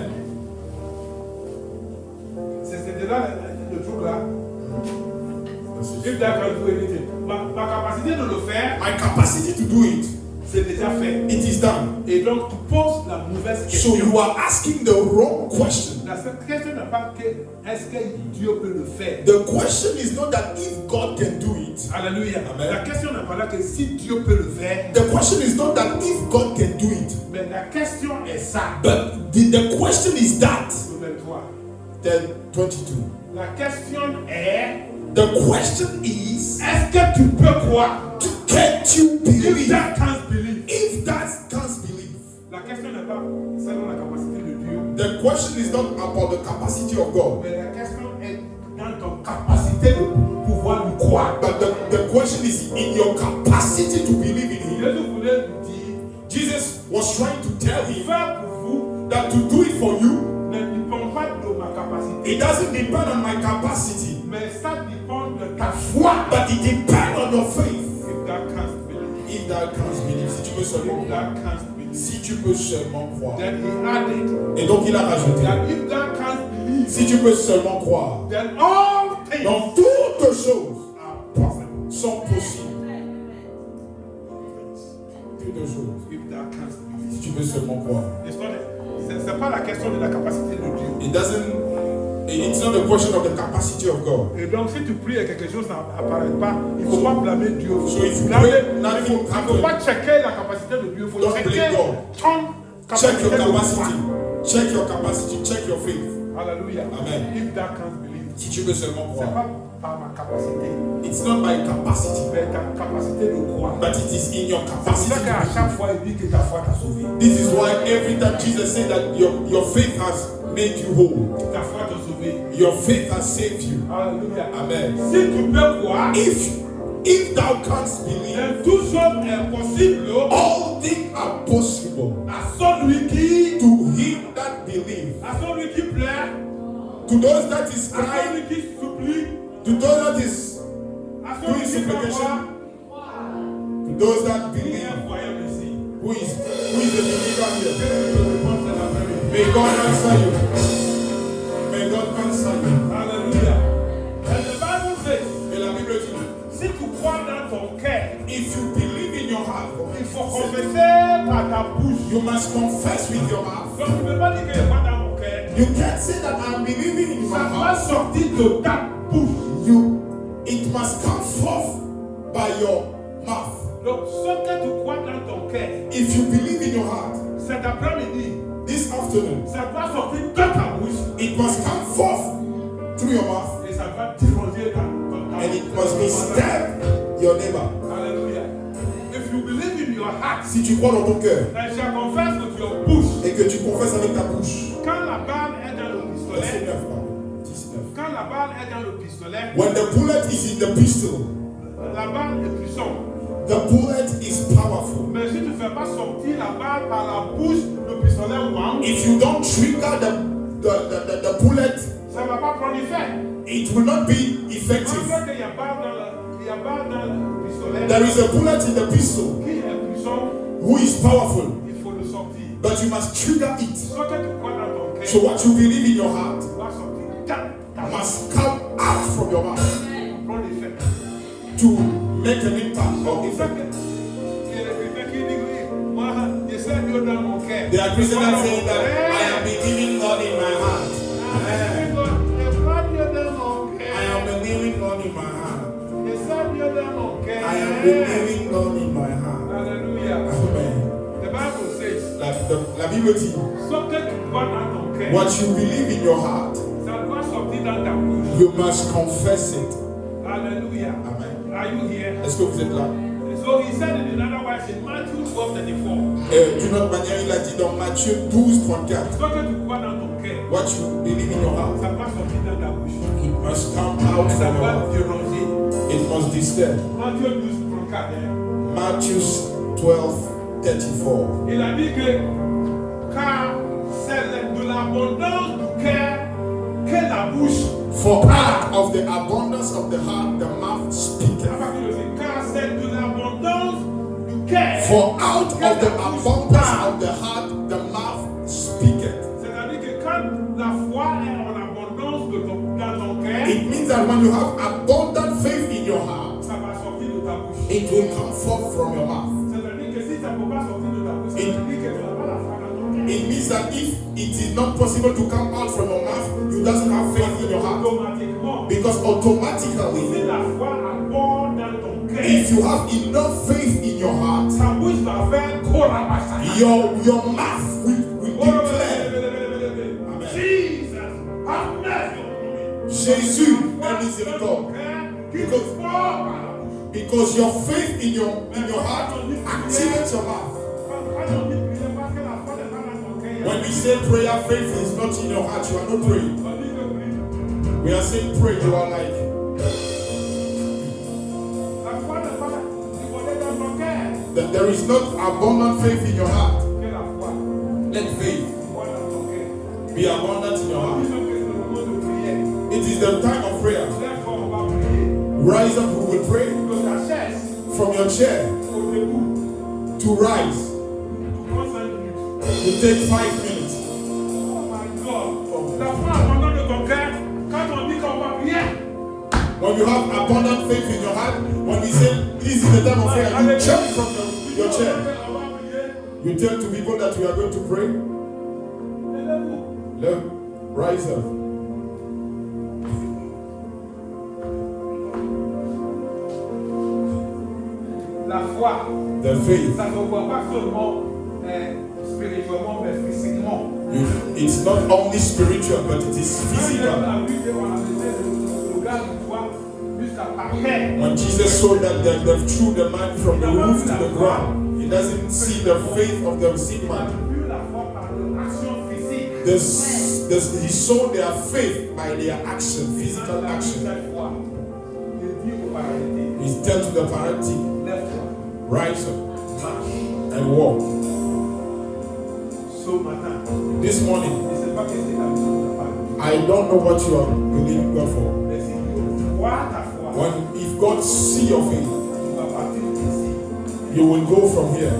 Speaker 2: C'est là le truc là. If that can do anything. Ma capacité de le faire.
Speaker 1: My capacity to do it.
Speaker 2: C'est déjà fait.
Speaker 1: It is done.
Speaker 2: Et donc tu poses la mauvaise question.
Speaker 1: So you are asking the wrong question.
Speaker 2: La question n'est pas que est-ce que Dieu peut le faire.
Speaker 1: The question is not that if God can do it.
Speaker 2: Alléluia.
Speaker 1: Amen.
Speaker 2: La question n'est pas là que si Dieu peut le faire.
Speaker 1: The question is not that if God can do it.
Speaker 2: Mais la question est ça.
Speaker 1: But the question is that. 22.
Speaker 2: La question est.
Speaker 1: The question is.
Speaker 2: Est-ce que tu peux croire?
Speaker 1: Can't you believe?
Speaker 2: If that can't believe.
Speaker 1: If that can't believe.
Speaker 2: La question n'est pas selon la capacité de Dieu.
Speaker 1: The question is not about the capacity of God.
Speaker 2: Mais la question est dans ton capacité de pouvoir lui croire.
Speaker 1: But the question is in your capacity to believe in Him.
Speaker 2: Jésus voulait lui dire.
Speaker 1: Jesus was trying to tell him
Speaker 2: faire pour vous
Speaker 1: that to do it for you.
Speaker 2: Ne dépend pas de ma capacité.
Speaker 1: It doesn't depend on my capacity.
Speaker 2: Mais ça dépend de ta foi.
Speaker 1: But it depends on your faith.
Speaker 2: If thou canst believe.
Speaker 1: If thou canst believe. Si tu peux seulement croire. Si tu peux seulement croire.
Speaker 2: Then he added.
Speaker 1: Et donc il a rajouté.
Speaker 2: That if thou canst believe.
Speaker 1: Si tu peux seulement croire.
Speaker 2: Then all things.
Speaker 1: Donc toutes choses sont possibles. Toutes choses.
Speaker 2: If thou canst believe.
Speaker 1: Si tu peux seulement croire.
Speaker 2: C'est pas la question de la capacité de Dieu.
Speaker 1: It's not a question of the capacity of God.
Speaker 2: Et donc si tu pries et quelque chose n'apparaît pas, il ne faut pas blâmer Dieu.
Speaker 1: Il ne
Speaker 2: faut pas checker la capacité de Dieu. Il faut checker ton capacité.
Speaker 1: Check your capacity. Check your capacity. Check your faith.
Speaker 2: Alléluia.
Speaker 1: Amen.
Speaker 2: If thou canst believe.
Speaker 1: Si tu peux seulement croire.
Speaker 2: C'est pas par ma capacité.
Speaker 1: It's not my capacity.
Speaker 2: Mais ta capacité de croire.
Speaker 1: But it is in your capacity.
Speaker 2: C'est pour ça qu'à chaque fois il dit que ta foi t'a sauvé.
Speaker 1: This is why every time Jesus said that your faith has made you whole.
Speaker 2: Ta foi t'a sauvé.
Speaker 1: Your faith has saved you.
Speaker 2: Alléluia.
Speaker 1: Amen.
Speaker 2: Si tu peux croire.
Speaker 1: If thou canst believe,
Speaker 2: tout chose est possible.
Speaker 1: All things are possible.
Speaker 2: À celui qui.
Speaker 1: To him that believe.
Speaker 2: À celui qui plaît.
Speaker 1: To those that is crying.
Speaker 2: À celui qui supplie.
Speaker 1: To those that is
Speaker 2: doing supplication.
Speaker 1: To those that believe. Who is the believer here? May God answer you. May God answer If you believe in your heart,
Speaker 2: il faut confesser par ta bouche.
Speaker 1: you must confess with your mouth.
Speaker 2: Donc tu ne peux pas dire que je crois dans mon cœur.
Speaker 1: You can't say that I'm believing in my
Speaker 2: Ça doit
Speaker 1: heart.
Speaker 2: sortir de ta bouche.
Speaker 1: It must come forth by your mouth.
Speaker 2: Donc ce que tu crois dans ton cœur,
Speaker 1: If you believe in your heart,
Speaker 2: cet après-midi,
Speaker 1: this afternoon,
Speaker 2: ça doit sortir de ta bouche.
Speaker 1: it must come forth through your mouth,
Speaker 2: Et ça doit déranger ta
Speaker 1: and it must disturb your neighbor.
Speaker 2: Hallelujah. If you believe in your heart,
Speaker 1: Si tu crois dans ton cœur
Speaker 2: and shall confess with your bouche,
Speaker 1: et que tu confesses avec ta bouche,
Speaker 2: quand la balle est dans le
Speaker 1: verset
Speaker 2: pistolet,
Speaker 1: 9, pardon, 19.
Speaker 2: quand la balle est dans le pistolet,
Speaker 1: When the bullet is in the pistol,
Speaker 2: la balle est puissante.
Speaker 1: the bullet is powerful.
Speaker 2: Mais si tu ne fais pas sortir la balle par la bouche, le pistolet wang,
Speaker 1: If you don't trigger the bullet,
Speaker 2: ça ne va pas prendre effet.
Speaker 1: it will not be effective.
Speaker 2: Malgré qu'il y a balle dans le pistolet,
Speaker 1: There is a bullet in the pistol
Speaker 2: qui est puissant,
Speaker 1: who is powerful,
Speaker 2: il faut le sortir.
Speaker 1: but you must trigger it.
Speaker 2: Ce que tu crois dans ton cœur,
Speaker 1: So what you believe in your heart
Speaker 2: doit sortir ta bouche.
Speaker 1: must come out from your mouth
Speaker 2: Prends l'effet.
Speaker 1: to make an impact or
Speaker 2: Il fait
Speaker 1: effect.
Speaker 2: que les chrétiens qui disent, oui, moi, je sais Dieu dans mon cœur.
Speaker 1: There are Christians that say that I am believing God in my heart.
Speaker 2: Je crois Dieu dans mon cœur.
Speaker 1: I am believing God in my heart.
Speaker 2: Je sais Dieu dans mon cœur.
Speaker 1: I am believing God in my heart.
Speaker 2: Hallelujah.
Speaker 1: Amen.
Speaker 2: The Bible says,
Speaker 1: La Bible dit,
Speaker 2: ce que tu crois dans ton cœur,
Speaker 1: what you believe in your heart,
Speaker 2: ça doit sortir dans ta bouche.
Speaker 1: you must confess it.
Speaker 2: Hallelujah.
Speaker 1: Amen.
Speaker 2: Are you here?
Speaker 1: Est-ce que vous êtes là?
Speaker 2: So he said it in another words in Matthew 12:34.
Speaker 1: D'une autre manière, il a dit dans Matthieu 12:34,
Speaker 2: Ce que tu crois dans ton cœur,
Speaker 1: what you believe in your heart,
Speaker 2: ça doit sortir dans ta bouche.
Speaker 1: it must come out
Speaker 2: Et ça
Speaker 1: from your
Speaker 2: doit
Speaker 1: mouth.
Speaker 2: déranger.
Speaker 1: It must disturb.
Speaker 2: Matthieu 12:34.
Speaker 1: Matthew 12:34.
Speaker 2: Il a dit que car c'est de l'abondance du cœur que la bouche.
Speaker 1: For out of the abundance of the heart, the mouth speaketh.
Speaker 2: Car c'est de l'abondance du cœur.
Speaker 1: For out of the abundance of the heart, the mouth speaketh.
Speaker 2: C'est-à-dire que quand la foi est en abondance dans ton cœur,
Speaker 1: It means that when you have abundant faith in your heart,
Speaker 2: ça va sortir de ta bouche.
Speaker 1: it will come forth from your mouth.
Speaker 2: C'est-à-dire que si ça ne peut pas sortir de ta bouche, ça veut dire que tu n'as pas la foi dans ton cœur.
Speaker 1: It means that if it is not possible to come out from your mouth, you doesn't have faith in your heart.
Speaker 2: Automatiquement,
Speaker 1: Because automatically,
Speaker 2: si la foi abonde dans ton cœur,
Speaker 1: if you have enough faith in your heart,
Speaker 2: ta bouche va faire korabasa.
Speaker 1: your mouth will declare,
Speaker 2: Amen. Jesus, have mercy on me.
Speaker 1: Jésus est miséricorde. Because your faith in your heart activates your mouth. When we say prayer, faith is not in your heart, you are not praying. We are saying pray, you are like, that there is not abundant faith in your heart. Let faith be abundant in your heart. It is the time of prayer. Rise up, we will pray from your chair to rise. You take 5 minutes. When you have abundant faith in your heart, when we say this is the time of prayer, you jump from your chair. You tell to people that we are going to pray. Look, rise up.
Speaker 2: La foi,
Speaker 1: The faith.
Speaker 2: ça ne voit pas seulement spirituellement, mais physiquement.
Speaker 1: It's not only spiritual, but it is physical. When Jesus saw that they threw the man from the roof to the ground, he doesn't see the faith of the sick man. He saw their faith by their action, physical action. He tells the paralytic, rise up and walk. This morning, I don't know what you are believing God for. If God see your faith, you will go from here.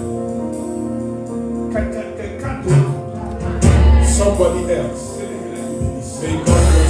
Speaker 1: Somebody else. May God